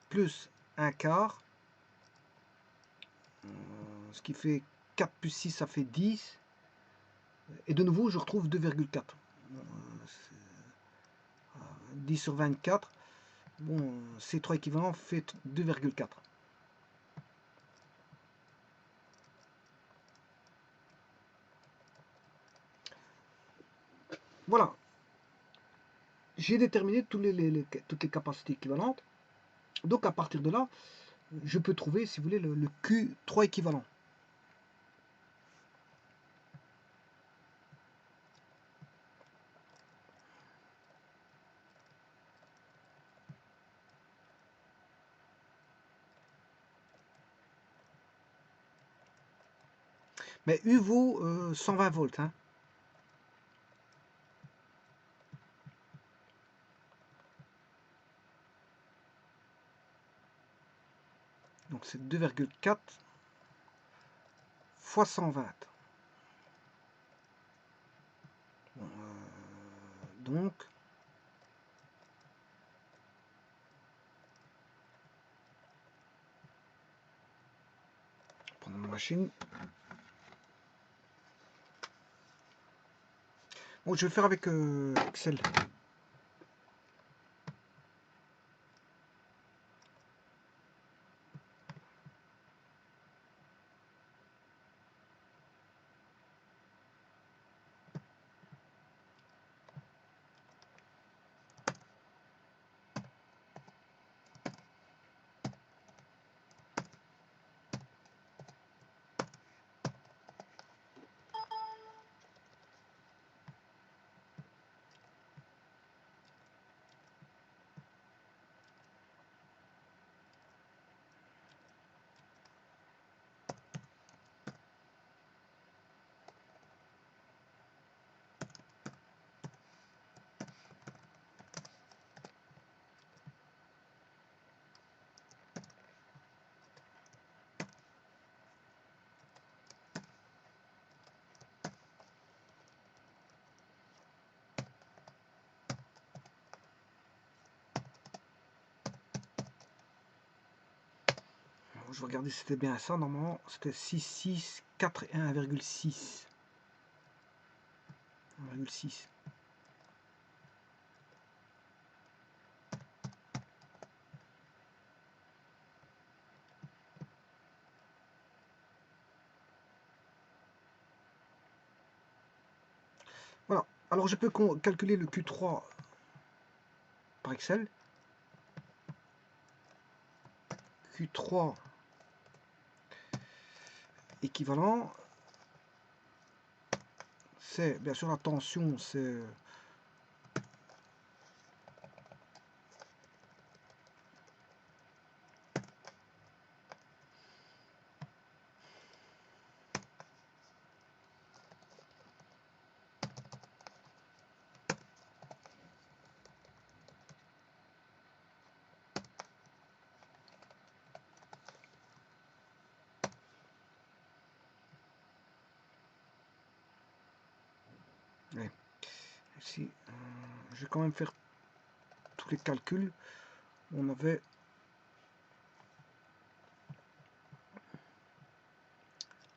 plus un quart, ce qui fait 4 plus 6, ça fait 10. Et de nouveau, je retrouve 2,4. 10 sur 24. Bon, C3 équivalent fait 2,4. Voilà. J'ai déterminé toutes les capacités équivalentes. Donc à partir de là, je peux trouver, si vous voulez, le Q3 équivalent. Mais U vaut 120 volts. Hein. Donc c'est 2,4 fois 120. Bon, donc, prendre ma machine. Bon, je vais faire avec Excel. Je vais regarder si c'était bien ça. Normalement, c'était 6, 6, 4 et 1,6. 1,6. Voilà. Alors, je peux calculer le Q3 par Excel. Q3 équivalent. C'est, bien sûr, la tension, c'est... Ouais. Ici, je vais quand même faire tous les calculs. On avait...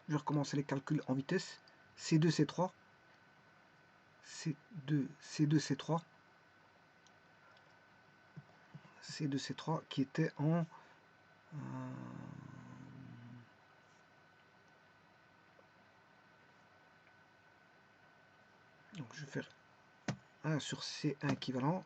Je vais recommencer les calculs en vitesse. C2, C3. C2, C2, C3. C2, C3 qui était en... donc je vais faire 1 sur C1 équivalent.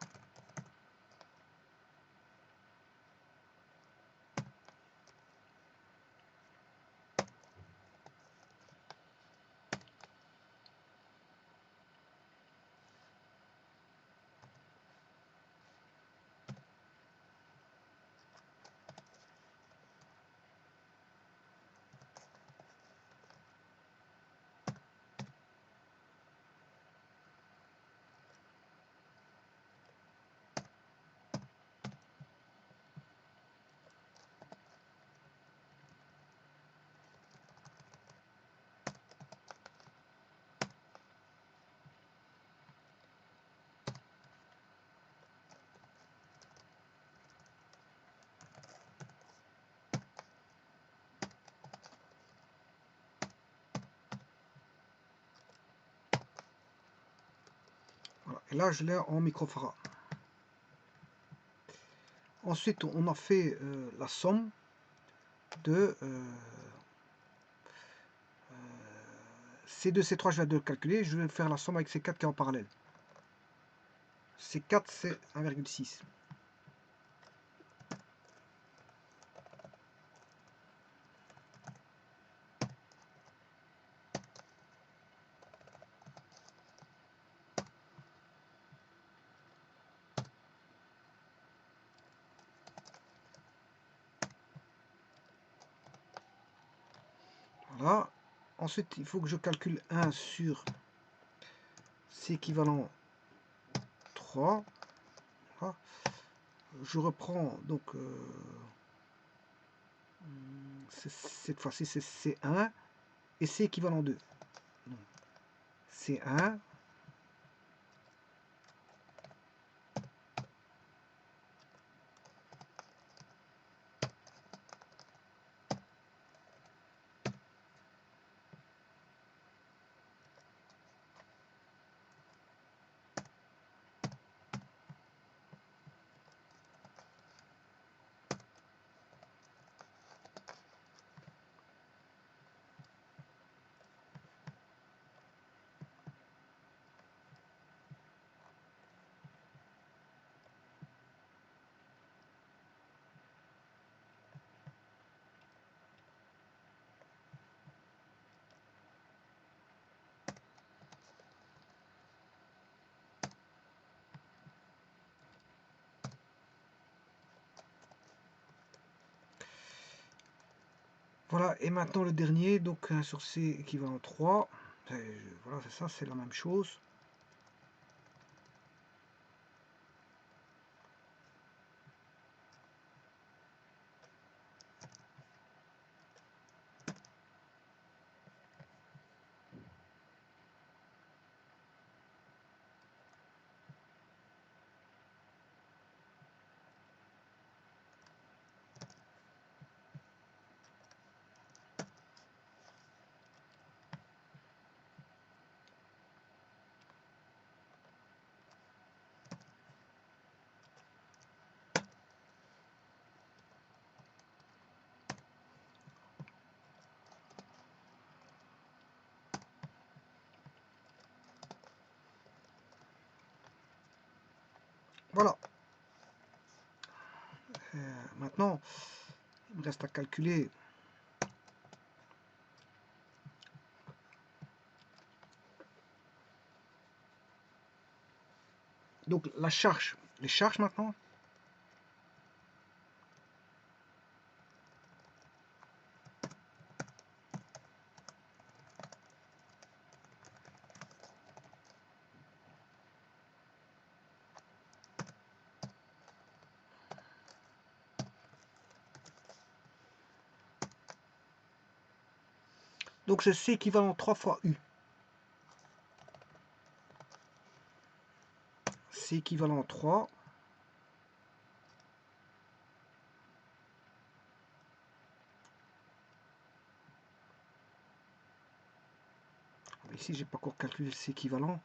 Voilà. Et là, je l'ai en microfarad. Ensuite, on a fait la somme de C2, C3, je vais le calculer. Je vais faire la somme avec C4 qui est en parallèle. C4, c'est 1,6. Voilà. Ensuite, il faut que je calcule 1 sur C équivalent 3. Voilà. Je reprends donc cette fois-ci c'est C1 et C équivalent 2. Donc, C1 voilà, et maintenant le dernier, donc 1 sur C équivalent 3. Voilà, c'est ça, c'est la même chose. Voilà. Maintenant, il me reste à calculer donc la charge, les charges maintenant. Donc c'est C équivalent 3 fois U. C équivalent 3. Ici, j'ai pas encore calculé C équivalent.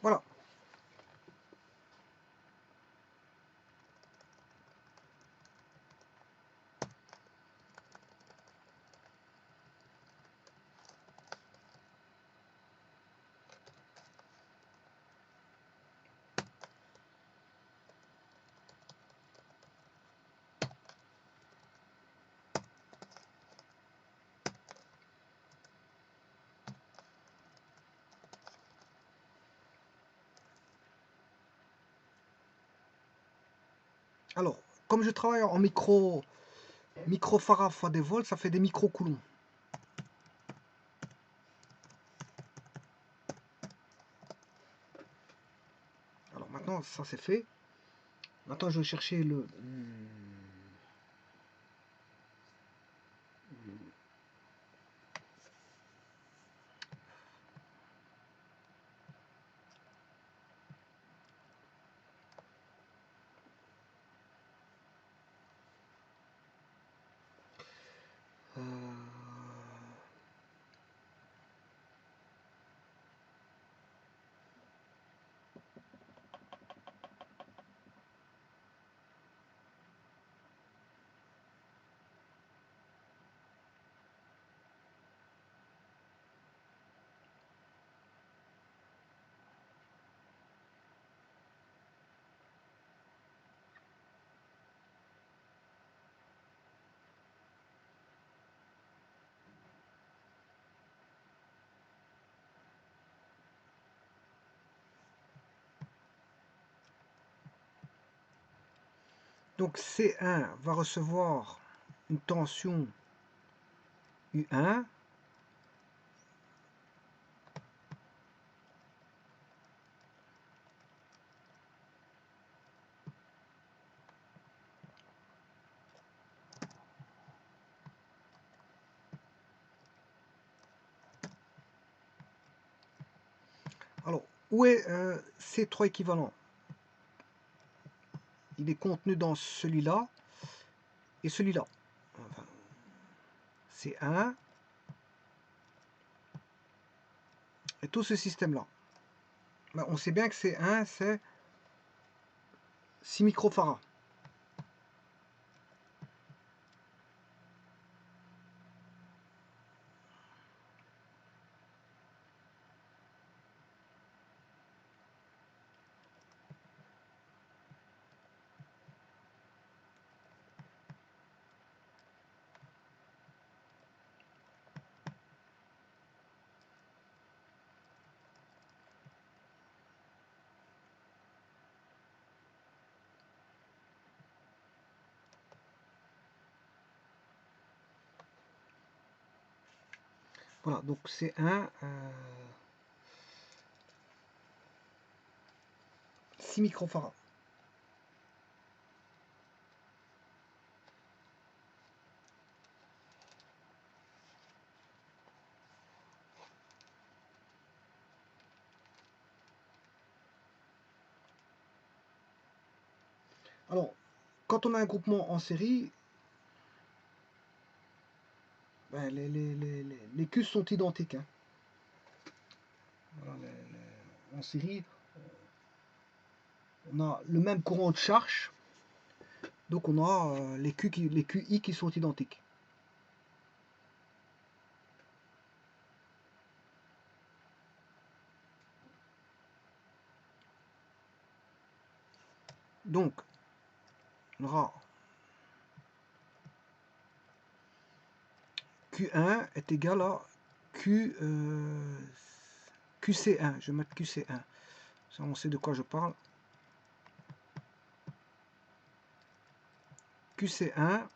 Voilà. Alors, comme je travaille en micro Microfarad fois des volts, ça fait des microcoulombs. Alors maintenant, ça c'est fait. Maintenant, je vais chercher le... euh, donc C1 va recevoir une tension U1. Alors, où est C3 équivalent? Il est contenu dans celui-là et celui-là. Enfin, C1 et tout ce système-là. Ben, on sait bien que C1, c'est 6 microfarads. Voilà, donc C1, 6 microfarads. Alors, quand on a un groupement en série, ben, les Q sont identiques. Hein. Voilà, en série, on a le même courant de charge, donc on a les QI qui sont identiques. Donc, on aura Q1 est égal à QC1. Je vais mettre QC1. Ça, on sait de quoi je parle. QC1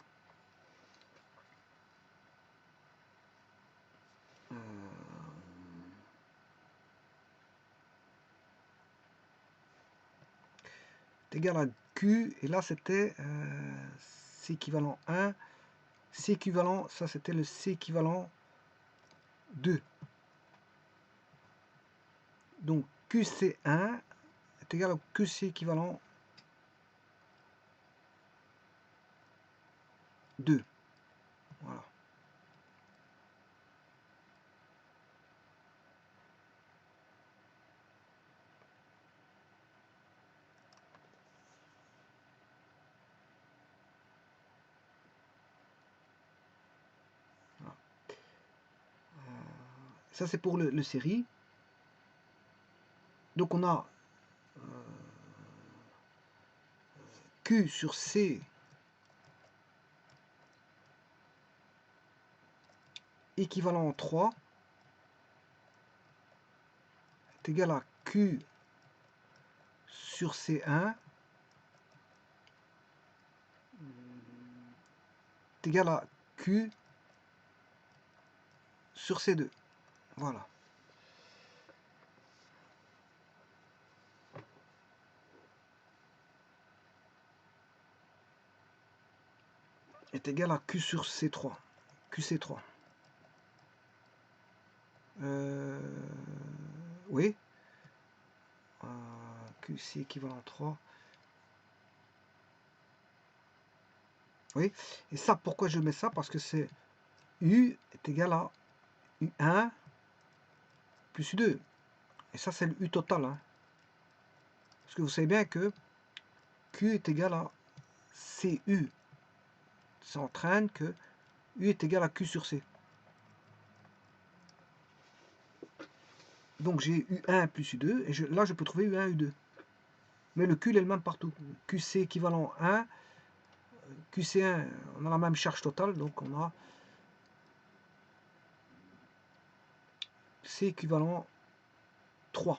est égal à Q, et là c'était C équivalent 1, C équivalent, ça c'était le C équivalent 2. Donc QC1 est égal à QC équivalent 2. Voilà. Voilà. Ça c'est pour le série. Donc on a Q sur C équivalent 3 est égal à Q sur C1 est égal à Q sur C2. Voilà. Est égal à Q sur C3. QC3. Oui. QC équivalent 3. Oui. Et ça, pourquoi je mets ça? Parce que c'est U est égal à U1 plus U2. Et ça, c'est le U total. Hein. Parce que vous savez bien que Q est égal à CU. Ça entraîne que U est égal à Q sur C. Donc j'ai U1 plus U2, et là je peux trouver U1, U2. Mais le Q il est le même partout. QC équivalent 1, QC1, on a la même charge totale, donc on a C équivalent 3.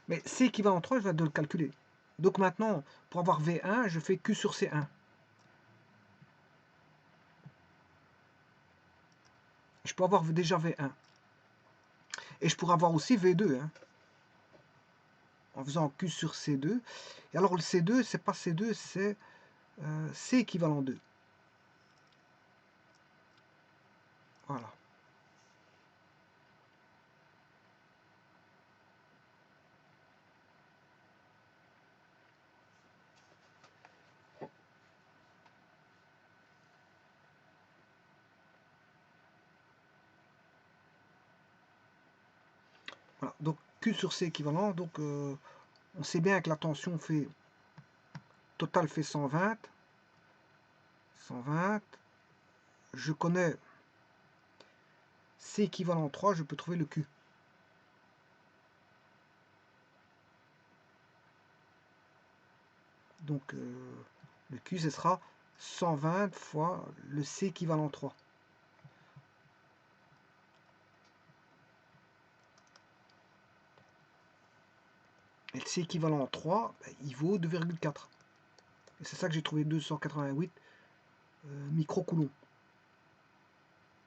Mais C équivalent 3, je vais de le calculer. Donc maintenant, pour avoir V1, je fais Q sur C1. Je peux avoir déjà V1. Et je pourrais avoir aussi V2. Hein, en faisant Q sur C2. Et alors le C2, c'est pas C2, c'est C équivalent 2. Voilà. Voilà. Donc Q sur C équivalent, donc on sait bien que la tension fait total fait 120. 120. Je connais C équivalent 3, je peux trouver le Q. Donc le Q, ce sera 120 fois le C équivalent 3. Et le C équivalent 3, il vaut 2,4. Et c'est ça que j'ai trouvé 288 microcoulombs.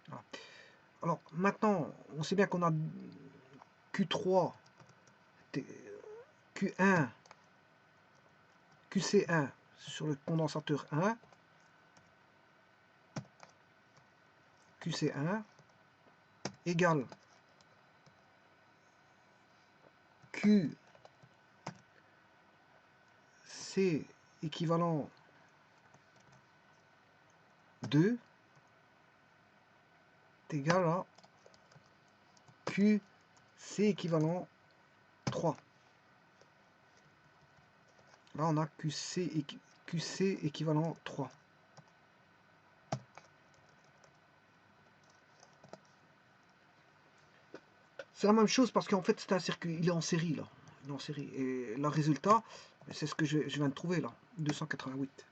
Voilà. Alors maintenant, on sait bien qu'on a Q3, Q1, QC1 sur le condensateur 1, QC1 égale QC équivalent 2 est égal à QC équivalent 3. Là, on a QC équivalent 3. C'est la même chose parce qu'en fait, c'est un circuit. Il est en série, là. Il est en série. Et le résultat, c'est ce que je viens de trouver, là. 288.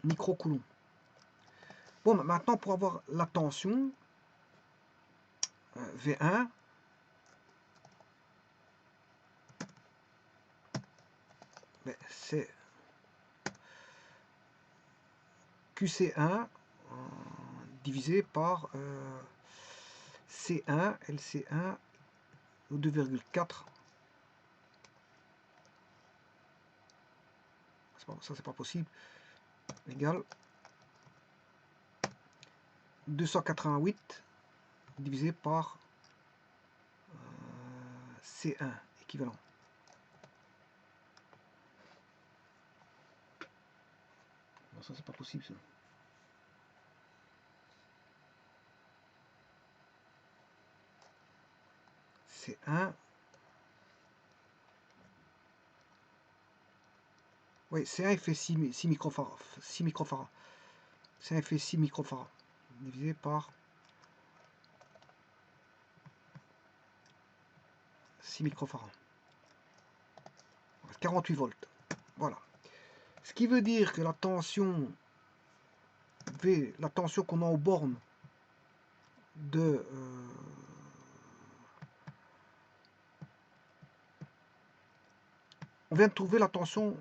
Microcoulomb. Bon, maintenant, pour avoir la tension, V1, c'est QC1 divisé par C1, LC1 au 2,4. Ça, c'est pas possible. Égal 288 divisé par C1 équivalent. Non, ça c'est pas possible ça. C1. Oui, C1 il fait 6 microfarads. 6 microfarads. C1 il fait 6 microfarads. Divisé par 6 microfarads. 48 volts. Voilà. Ce qui veut dire que la tension V, la tension qu'on a aux bornes de on vient de trouver la tension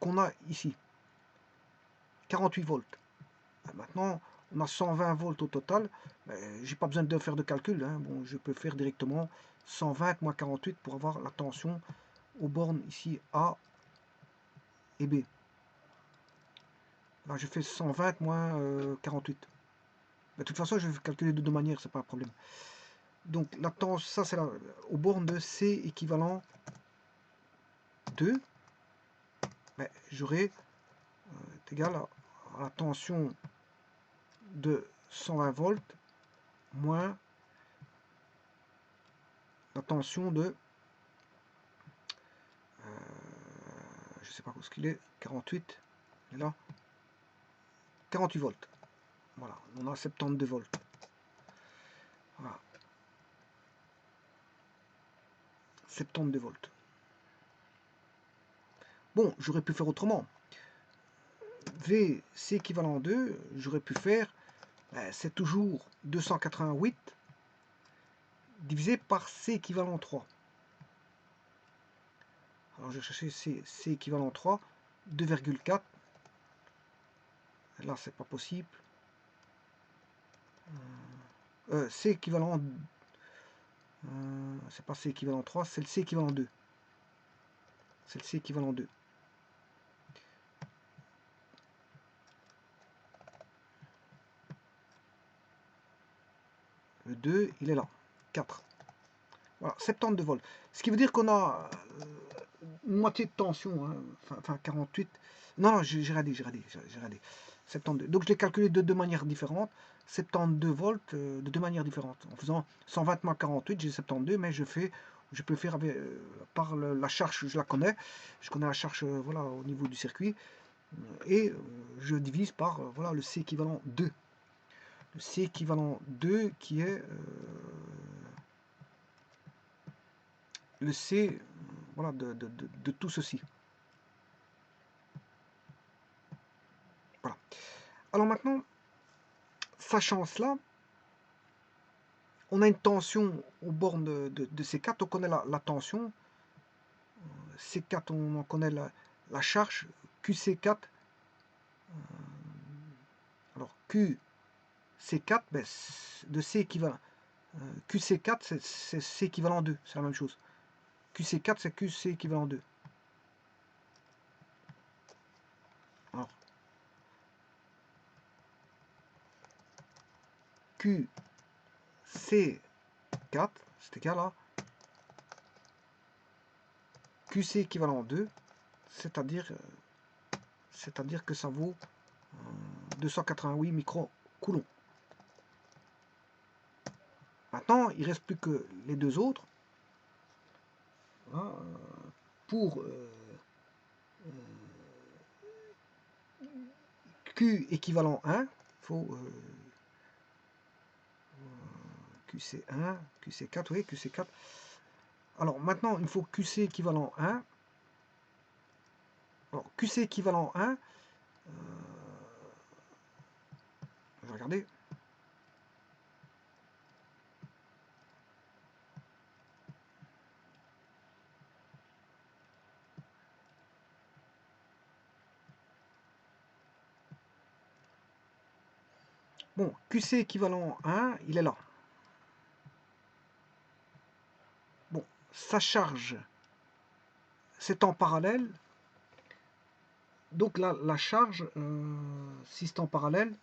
qu'on a ici. 48 volts. Maintenant, on a 120 volts au total. J'ai pas besoin de faire de calcul. Hein. Bon, je peux faire directement 120 moins 48 pour avoir la tension aux bornes ici A et B. Là, je fais 120 moins 48. De toute façon, je vais calculer de deux manières, c'est pas un problème. Donc, la tension, ça c'est aux bornes de C équivalent 2. J'aurai égal à la tension de 120 volts moins la tension de je sais pas où ce qu'il est, 48, et là 48 volts. Voilà, on a 72 volts. Voilà. 72 volts. Bon, j'aurais pu faire autrement. V, c'est équivalent 2, j'aurais pu faire, c'est toujours 288 divisé par C équivalent 3. Alors je vais chercher C équivalent 3, 2,4. Là, c'est pas possible. C équivalent, c'est pas C équivalent 3, c'est le C équivalent 2. C'est le C équivalent 2. Le 2, il est là. 4. Voilà, 72 volts. Ce qui veut dire qu'on a une moitié de tension. Hein, enfin, 48. Non, j'ai radé. 72. Donc, je l'ai calculé de deux manières différentes. 72 volts de deux manières différentes. En faisant 120 moins 48, j'ai 72, mais je peux faire avec, par la charge, je la connais. Je connais la charge voilà, au niveau du circuit. Et je divise par voilà, le C équivalent 2. Le C équivalent 2 qui est le C voilà, de tout ceci. Voilà. Alors maintenant, sachant cela, on a une tension aux bornes de C4, on connaît la tension. C4, on en connaît la charge. QC4, alors QC4, ben, de C équivalent. QC4, c'est C équivalent 2, c'est la même chose. QC4, c'est QC équivalent 2. Alors, QC4, c'est égal à QC équivalent 2, c'est-à-dire que ça vaut 288 microcoulombs. Maintenant, il ne reste plus que les deux autres. Voilà, pour Q équivalent 1, il faut QC1, QC4, oui, QC4. Alors maintenant, il faut QC équivalent 1. Alors, QC équivalent 1, je vais regarder. Bon, QC équivalent 1, il est là. Bon, sa charge, c'est en parallèle. Donc là, la charge, si c'est en parallèle,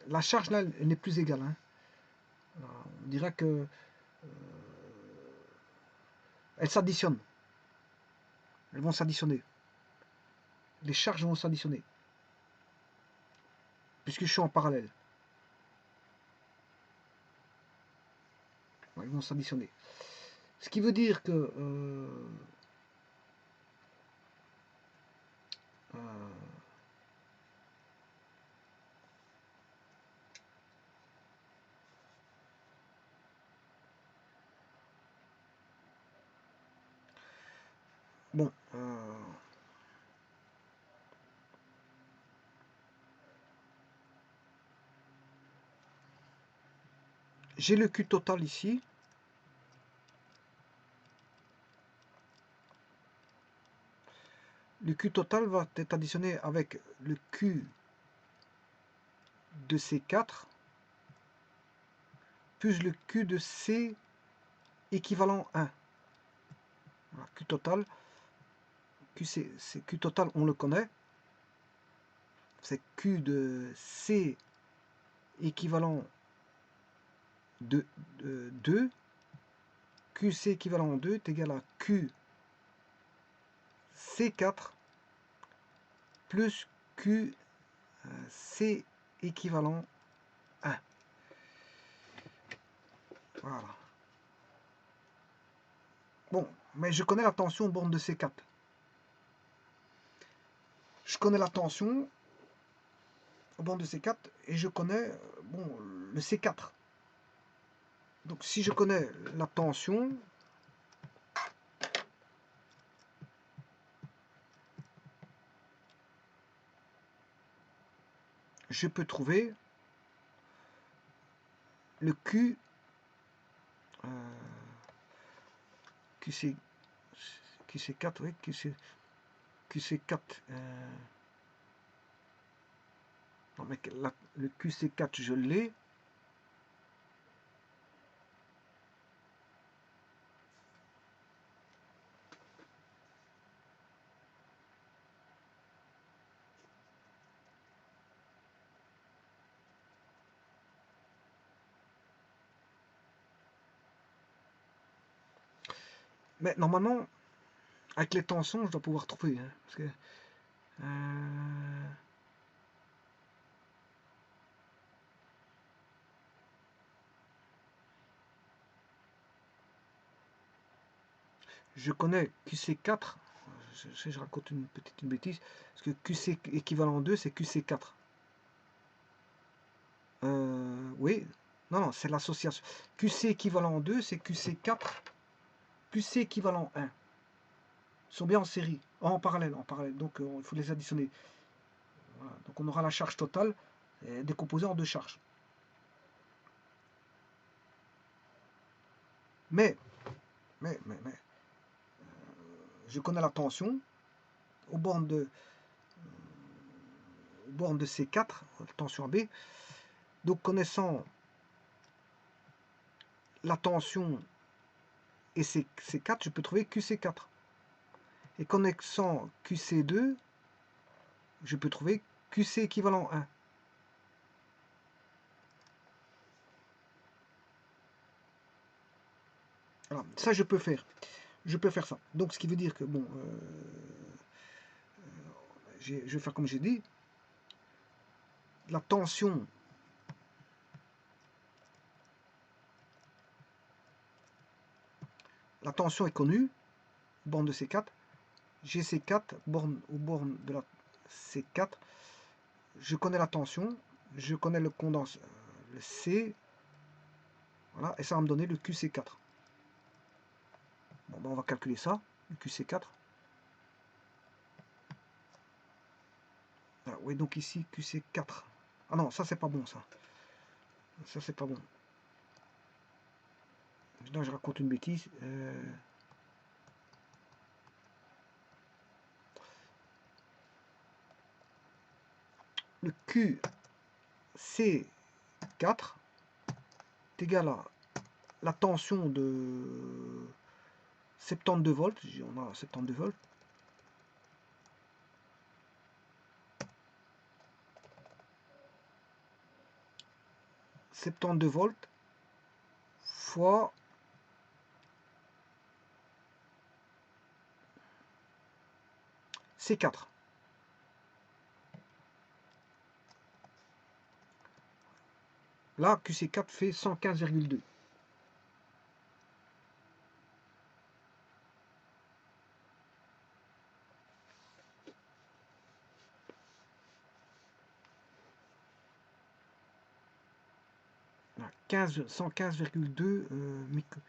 la charge là, elle n'est plus égale. Hein. On dirait que elles s'additionnent. Elles vont s'additionner. Les charges vont s'additionner. Puisque je suis en parallèle. Elles vont s'additionner. Ce qui veut dire que bon, j'ai le Q total ici. Le Q total va être additionné avec le Q de C4 plus le Q de C équivalent 1. Voilà, Q total. Q total, on le connaît. C'est Q de C équivalent de 2. QC équivalent 2 est égal à Q C4 plus Q C équivalent 1. Voilà. Bon, mais je connais la tension aux bornes de C4. Je connais la tension aux bornes de C4 et je connais bon, le C4. Donc si je connais la tension, je peux trouver le Q QC4, oui, QC4. Non, mais le QC4, je l'ai. Mais normalement, avec les tensions, je dois pouvoir trouver. Hein, parce que, je connais QC4. Je raconte une petite bêtise. Parce que QC équivalent 2, c'est QC4. Oui. Non, c'est l'association. QC équivalent 2, c'est QC4. QC équivalent 1. Ils sont bien en série. En parallèle. Donc, il faut les additionner. Voilà. Donc, on aura la charge totale décomposée en deux charges. Mais je connais la tension aux bornes de C4, tension AB. Donc connaissant la tension et C4, je peux trouver QC4. Et connaissant QC2, je peux trouver QC équivalent 1. Alors, ça je peux faire. Je peux faire ça. Donc ce qui veut dire que, bon, je vais faire comme j'ai dit. La tension est connue, borne de C4. GC4, borne aux bornes de la C4. Je connais la tension, je connais le condenseur, le C. Voilà, et ça va me donner le QC4. Bon, ben on va calculer ça, le QC4. Ah, oui, donc ici, QC4. Ah non, ça c'est pas bon, ça. Ça c'est pas bon. Là, je raconte une bêtise. Le QC4 est égal à la tension de 72 volts. On a 72 volts. Volts fois C4. Là, QC4 fait 115,2. Voilà, 115,2 micro.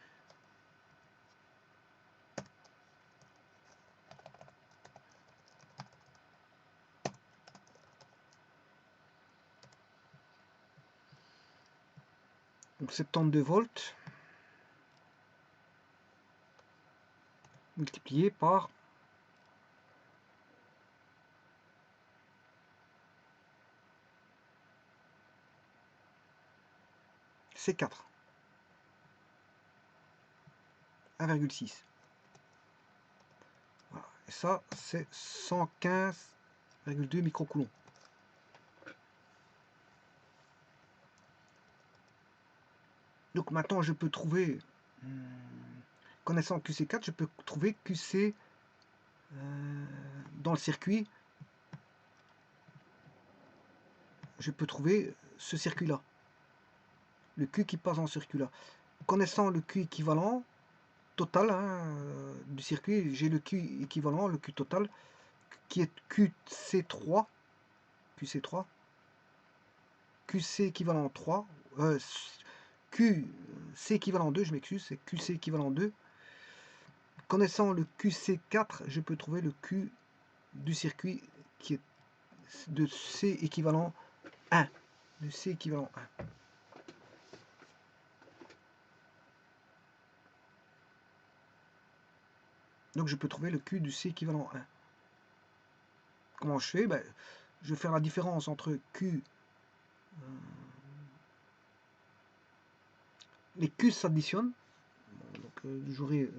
Donc 72 volts multiplié par C4. 1,6. Voilà. Et ça, c'est 115,2 microcoulombs. Donc maintenant, je peux trouver, connaissant QC4, je peux trouver QC dans le circuit. Je peux trouver ce circuit-là. Le Q qui passe dans ce circuit-là. Connaissant le Q équivalent total du circuit, j'ai le Q équivalent, le Q total, qui est QC3, QC3, QC équivalent 3, QC équivalent 2, je m'excuse, c'est QC équivalent 2. Connaissant le QC4, je peux trouver le Q du circuit qui est de C équivalent 1. De C équivalent 1. Donc je peux trouver le Q du C équivalent 1. Comment je fais? Je vais faire la différence entre Q. Les Q s'additionnent. Donc j'aurai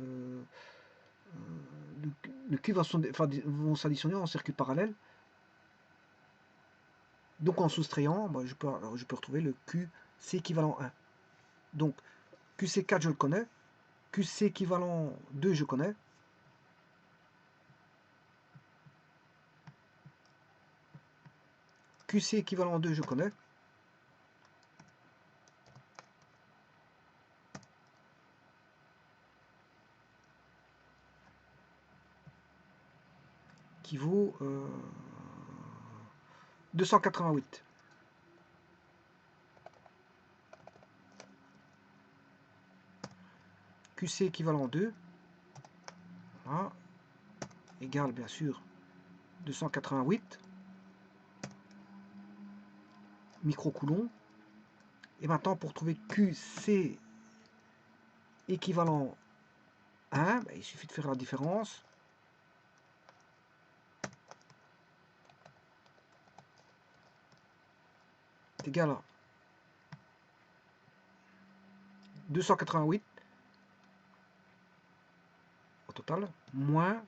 le Q vont s'additionner en circuit parallèle. Donc en soustrayant, je peux retrouver le QC équivalent 1. Donc QC4 je le connais. QC équivalent 2 je connais. QC équivalent 2 je connais. Qui vaut 288. QC équivalent 2, voilà, égale bien sûr 288 microcoulombs. Et maintenant pour trouver QC équivalent 1, il suffit de faire la différence. C'est égal à 288 au total, moins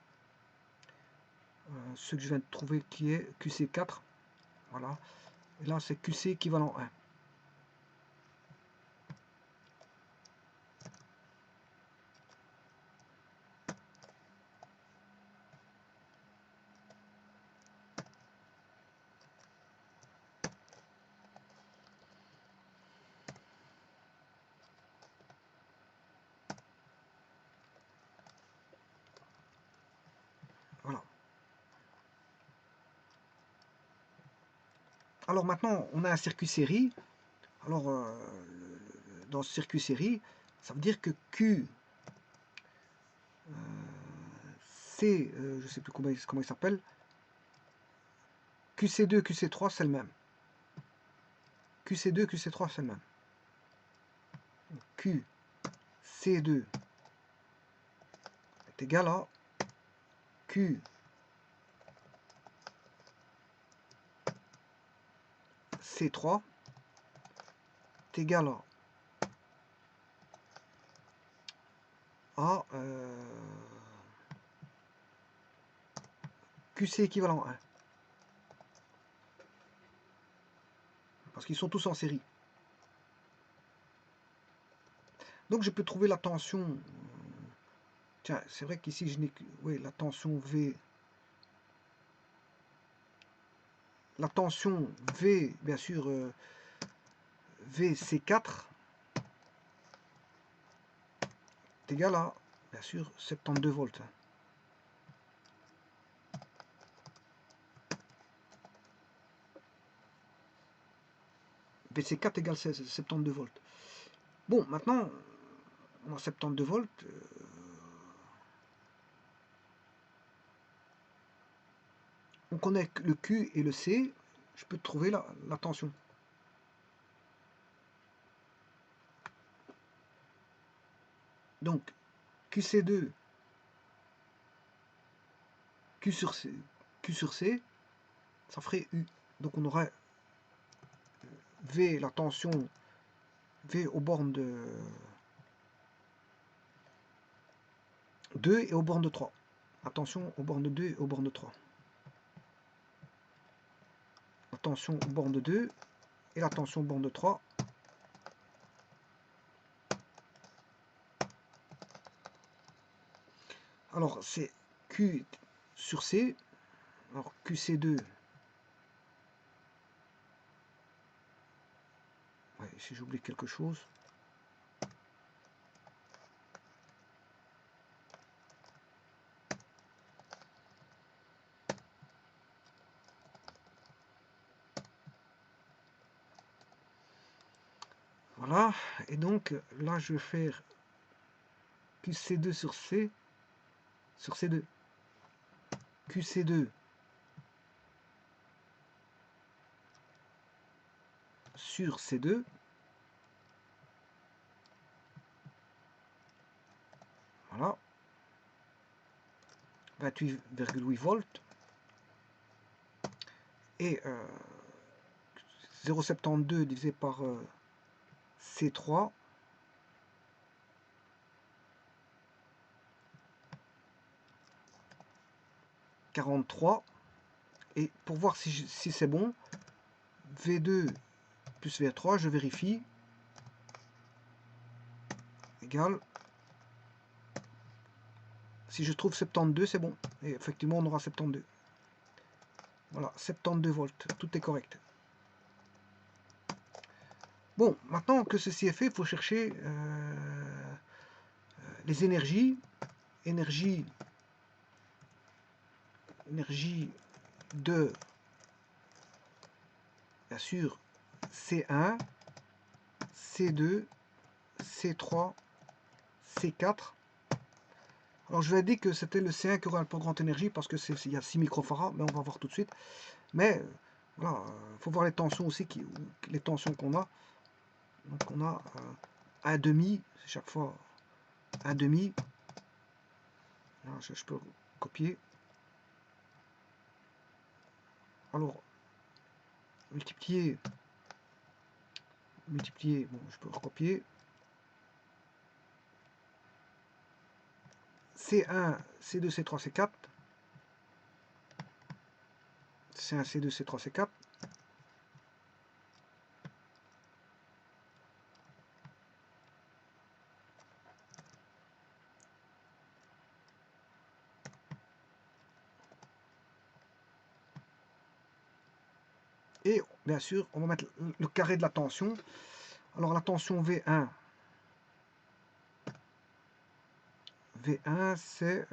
ce que je viens de trouver qui est QC4. Voilà. Et là, c'est QC équivalent 1. Voilà. Alors maintenant, on a un circuit série. Alors, dans ce circuit série, ça veut dire que Q, C, je ne sais plus comment il s'appelle, QC2, QC3, c'est le même. QC2, QC3, c'est le même. QC2 est égal à QC3 est égal à QC équivalent 1. Parce qu'ils sont tous en série. Donc je peux trouver la tension. Tiens, c'est vrai qu'ici je n'ai que. Oui, la tension V. La tension V, bien sûr, VC4 est égal à, bien sûr, 72 volts. VC4 égale 72 volts. Bon, maintenant, on a 72 volts. On connaît le Q et le C. Je peux trouver la tension. Donc, QC2, Q sur C, ça ferait U. Donc on aurait V, la tension V aux bornes de 2 et aux bornes de 3. Attention aux bornes de 2 et aux bornes de 3. Attention aux bornes de 2 et l'attention aux bornes de 3. Alors c'est Q sur C. Alors QC2. Ouais, si j'oublie quelque chose. Voilà, et donc là je vais faire QC2 sur C, sur C2. QC2 sur C2. Voilà. 28,8 volts. Et 0,72 divisé par C3. 43. Et pour voir si c'est bon, V2 plus V3, je vérifie. Égal. Si je trouve 72, c'est bon. Et effectivement, on aura 72. Voilà, 72 volts. Tout est correct. Bon, maintenant que ceci est fait, il faut chercher les énergies. Énergie de, bien sûr, C1, C2, C3, C4. Alors je vais dire que c'était le C1 qui aura la plus grande énergie parce que il y a 6 microfarads, mais on va voir tout de suite. Mais voilà, il faut voir les tensions aussi, les tensions qu'on a. Donc on a un demi, chaque fois un demi. Là, je peux copier. Alors multiplier, bon, je peux recopier. C1, C2, C3, C4. C1, C2, C3, C4. Et bien sûr, on va mettre le carré de la tension. Alors la tension V1, c'est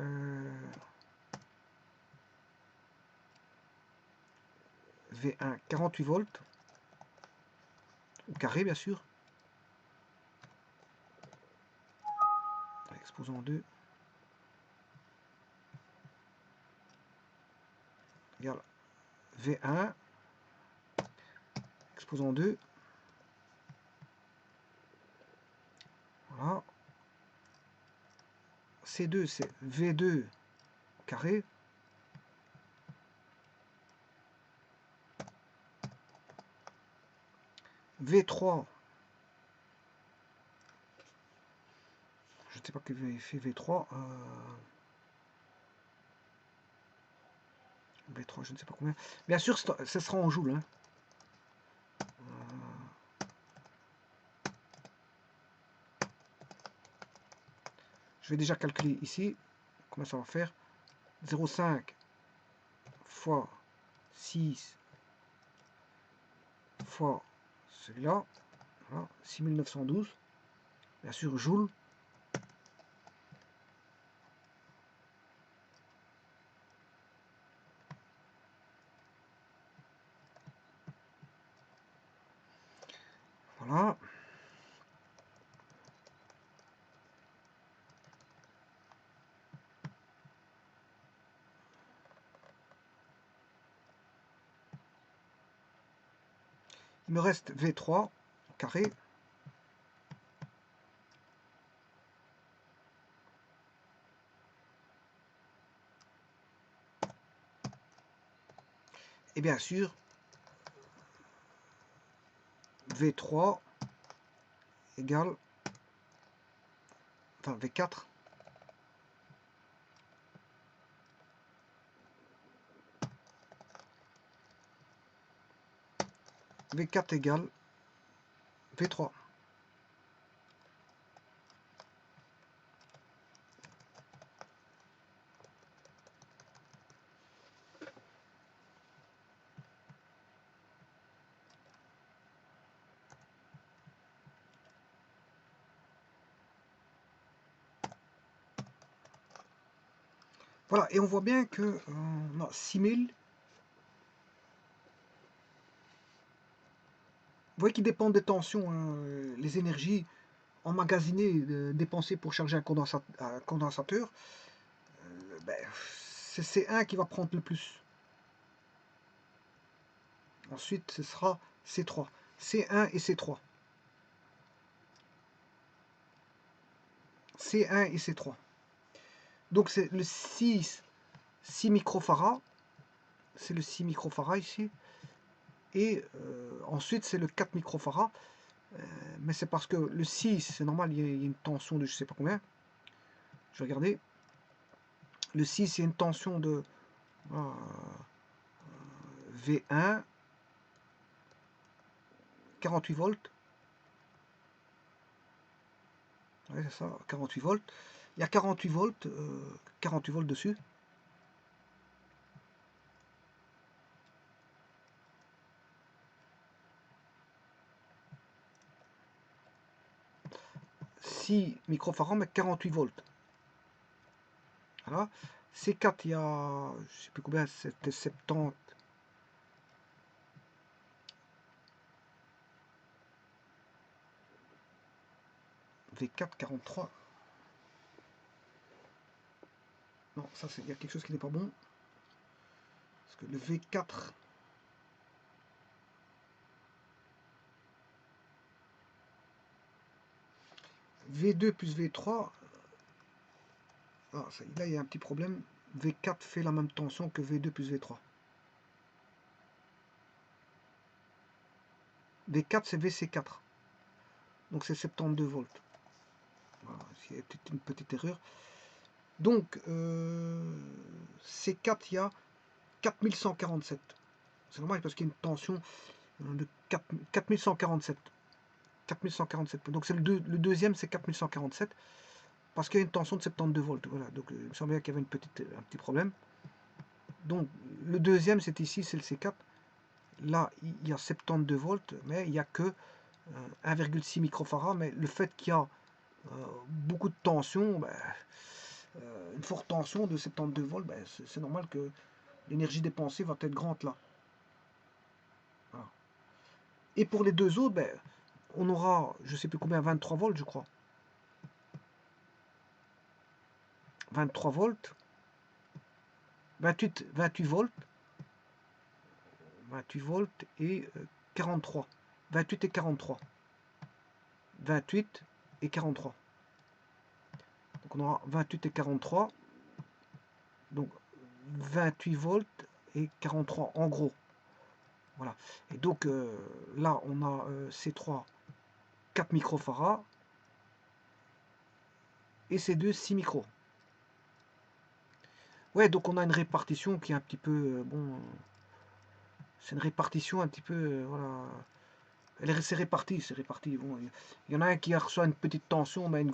V1 48 volts, au carré bien sûr. Exposant 2 égale V1 exposant 2. Voilà. C2 c'est V2 au carré. V3, je ne sais pas quel fait V3. V3, je ne sais pas combien. Bien sûr, ce sera en joules. Hein. Je vais déjà calculer ici. Combien ça va faire? 0,5 fois 6 fois celui-là. Voilà, 6912. Bien sûr, joules. Voilà. Il me reste V3 carré. Et bien sûr, V3 égale, enfin V4, V4 égale V3. Voilà, et on voit bien que on a 6000. Vous voyez qu'ils dépendent des tensions, hein, les énergies emmagasinées, dépensées pour charger un condensateur. Ben, c'est C1 qui va prendre le plus. Ensuite, ce sera C3. C1 et C3. C1 et C3. Donc c'est le 6 microfarads. C'est le 6 microfarads ici. Et ensuite, c'est le 4 microfarads. Mais c'est parce que le 6, c'est normal, il y a une tension de je sais pas combien. Je vais regarder. Le 6, il y a une tension de V1, 48 volts. Ouais, c'est ça, 48 volts. Il y a 48 volts, 48 volts dessus. Microfarads, mais 48 volts. Voilà. C4, il y a, je sais plus combien, c'était 70. V4, 43. Non, ça, il y a quelque chose qui n'est pas bon. Parce que le V4, V2 plus V3, ah, là, il y a un petit problème. V4 fait la même tension que V2 plus V3. V4, c'est VC4. Donc, c'est 72 volts. Voilà, il y a une petite erreur. Donc, C4, il y a 4147. C'est normal parce qu'il y a une tension de 4147. 4147. Donc, c'est le deuxième, c'est 4147. Parce qu'il y a une tension de 72 volts. Voilà, donc il me semblait qu'il y avait un petit problème. Donc, le deuxième, c'est ici, c'est le C4. Là, il y a 72 volts, mais il n'y a que 1,6 microfarad. Mais le fait qu'il y a beaucoup de tension, ben, une forte tension de 72 volts, ben, c'est normal que l'énergie dépensée va être grande là. Voilà. Et pour les deux autres, ben, on aura, je ne sais plus combien, 23 volts, je crois. 23 volts, 28 volts, 28 volts et 43. 28 et 43. 28 et 43. Donc on aura 28 et 43. Donc 28 volts et 43 en gros. Voilà. Et donc là on a C3 4 microfarads et C2 6 micros. Ouais, donc on a une répartition qui est un petit peu bon. C'est une répartition un petit peu voilà. C'est réparti, c'est réparti. Bon, il y en a un qui reçoit une petite tension, mais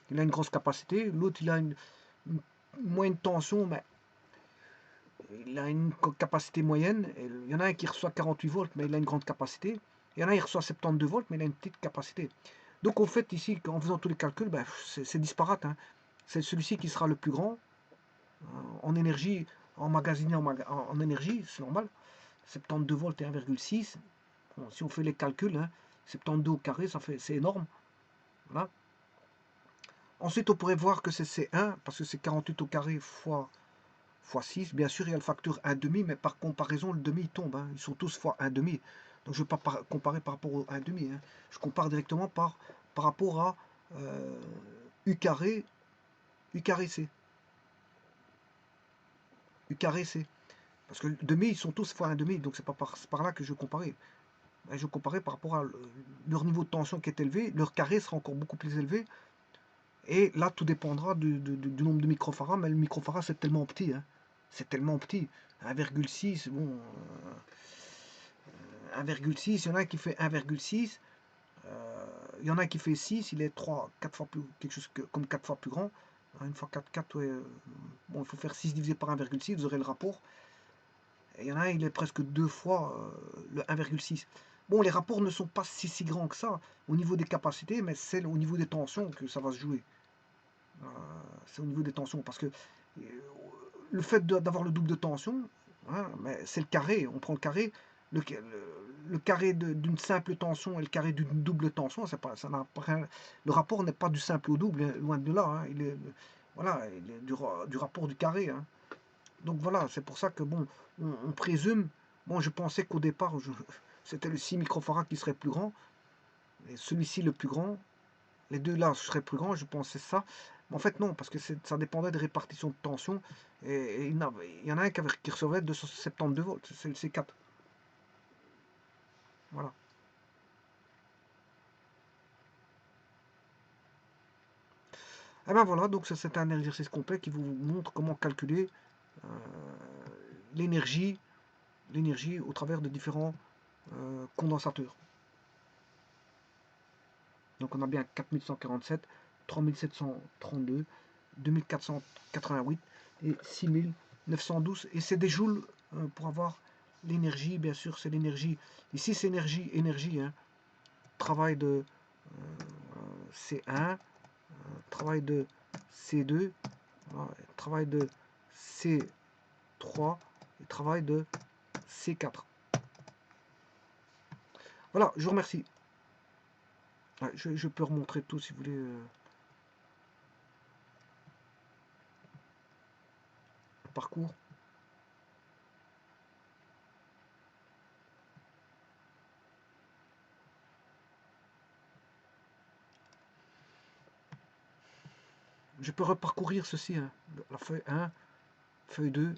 il a une grosse capacité. L'autre, il a une moyenne tension, mais il a une capacité moyenne. Et il y en a un qui reçoit 48 volts, mais il a une grande capacité. Il y en a un qui reçoit 72 volts, mais il a une petite capacité. Donc, en fait, ici, en faisant tous les calculs, ben, c'est disparate. Hein. C'est celui-ci qui sera le plus grand en énergie, emmagasiné en énergie, c'est normal. 72 volts et 1,6. Bon, si on fait les calculs, hein, 72 au carré, c'est énorme. Voilà. Ensuite, on pourrait voir que c'est C1, parce que c'est 48 au carré fois 6. Bien sûr, il y a le facteur 1,5, mais par comparaison, le demi il tombe. Hein. Ils sont tous fois 1,5. Donc, je ne vais pas comparer par rapport au 1,5. Hein. Je compare directement par rapport à U carré, C. U carré C. Parce que le demi, ils sont tous fois 1,5. Donc, c'est pas par là que je vais comparer. Et je comparais par rapport à leur niveau de tension qui est élevé, leur carré sera encore beaucoup plus élevé. Et là, tout dépendra du nombre de microfarads, mais le microfarad, c'est tellement petit. Hein. C'est tellement petit. 1,6, bon, 1,6, il y en a qui fait 1,6, il y en a qui fait 6, il est 3, 4 fois plus, quelque chose comme 4 fois plus grand. Une fois 4, 4, ouais, bon, il faut faire 6 divisé par 1,6, vous aurez le rapport. Et il y en a un, il est presque 2 fois le 1,6. Bon, les rapports ne sont pas si grands que ça au niveau des capacités, mais c'est au niveau des tensions que ça va se jouer. C'est au niveau des tensions, parce que le fait d'avoir le double de tension, hein, mais c'est le carré, on prend le carré, le carré d'une simple tension et le carré d'une double tension, c'est pas, ça n'a pas rien, le rapport n'est pas du simple au double, loin de là, hein, il est, voilà, il est du rapport du carré. Hein. Donc voilà, c'est pour ça que bon, on présume, bon, je pensais qu'au départ, c'était le 6 microfarads qui serait plus grand, et celui-ci le plus grand, les deux là seraient plus grands, je pensais ça. Mais en fait, non, parce que ça dépendait des répartitions de tension. Et il y en a un qui recevait 272 volts, c'est le C4. Voilà. Et ben voilà, donc c'est un exercice complet qui vous montre comment calculer euh, l'énergie au travers de différents condensateurs. Donc on a bien 4147, 3732, 2488 et 6912. Et c'est des joules pour avoir l'énergie, bien sûr, c'est l'énergie. Ici, c'est énergie. Hein. Travail de C1, travail de C2, voilà, travail de C3 et travail de C4. Voilà, je vous remercie. Ouais, je peux remontrer tout si vous voulez. Parcours. Je peux reparcourir ceci. Hein. La feuille 1, feuille 2.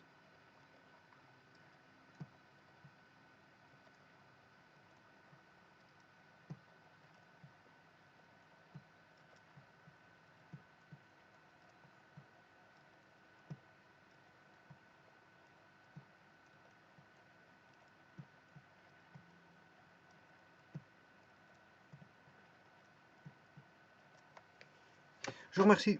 Je vous remercie.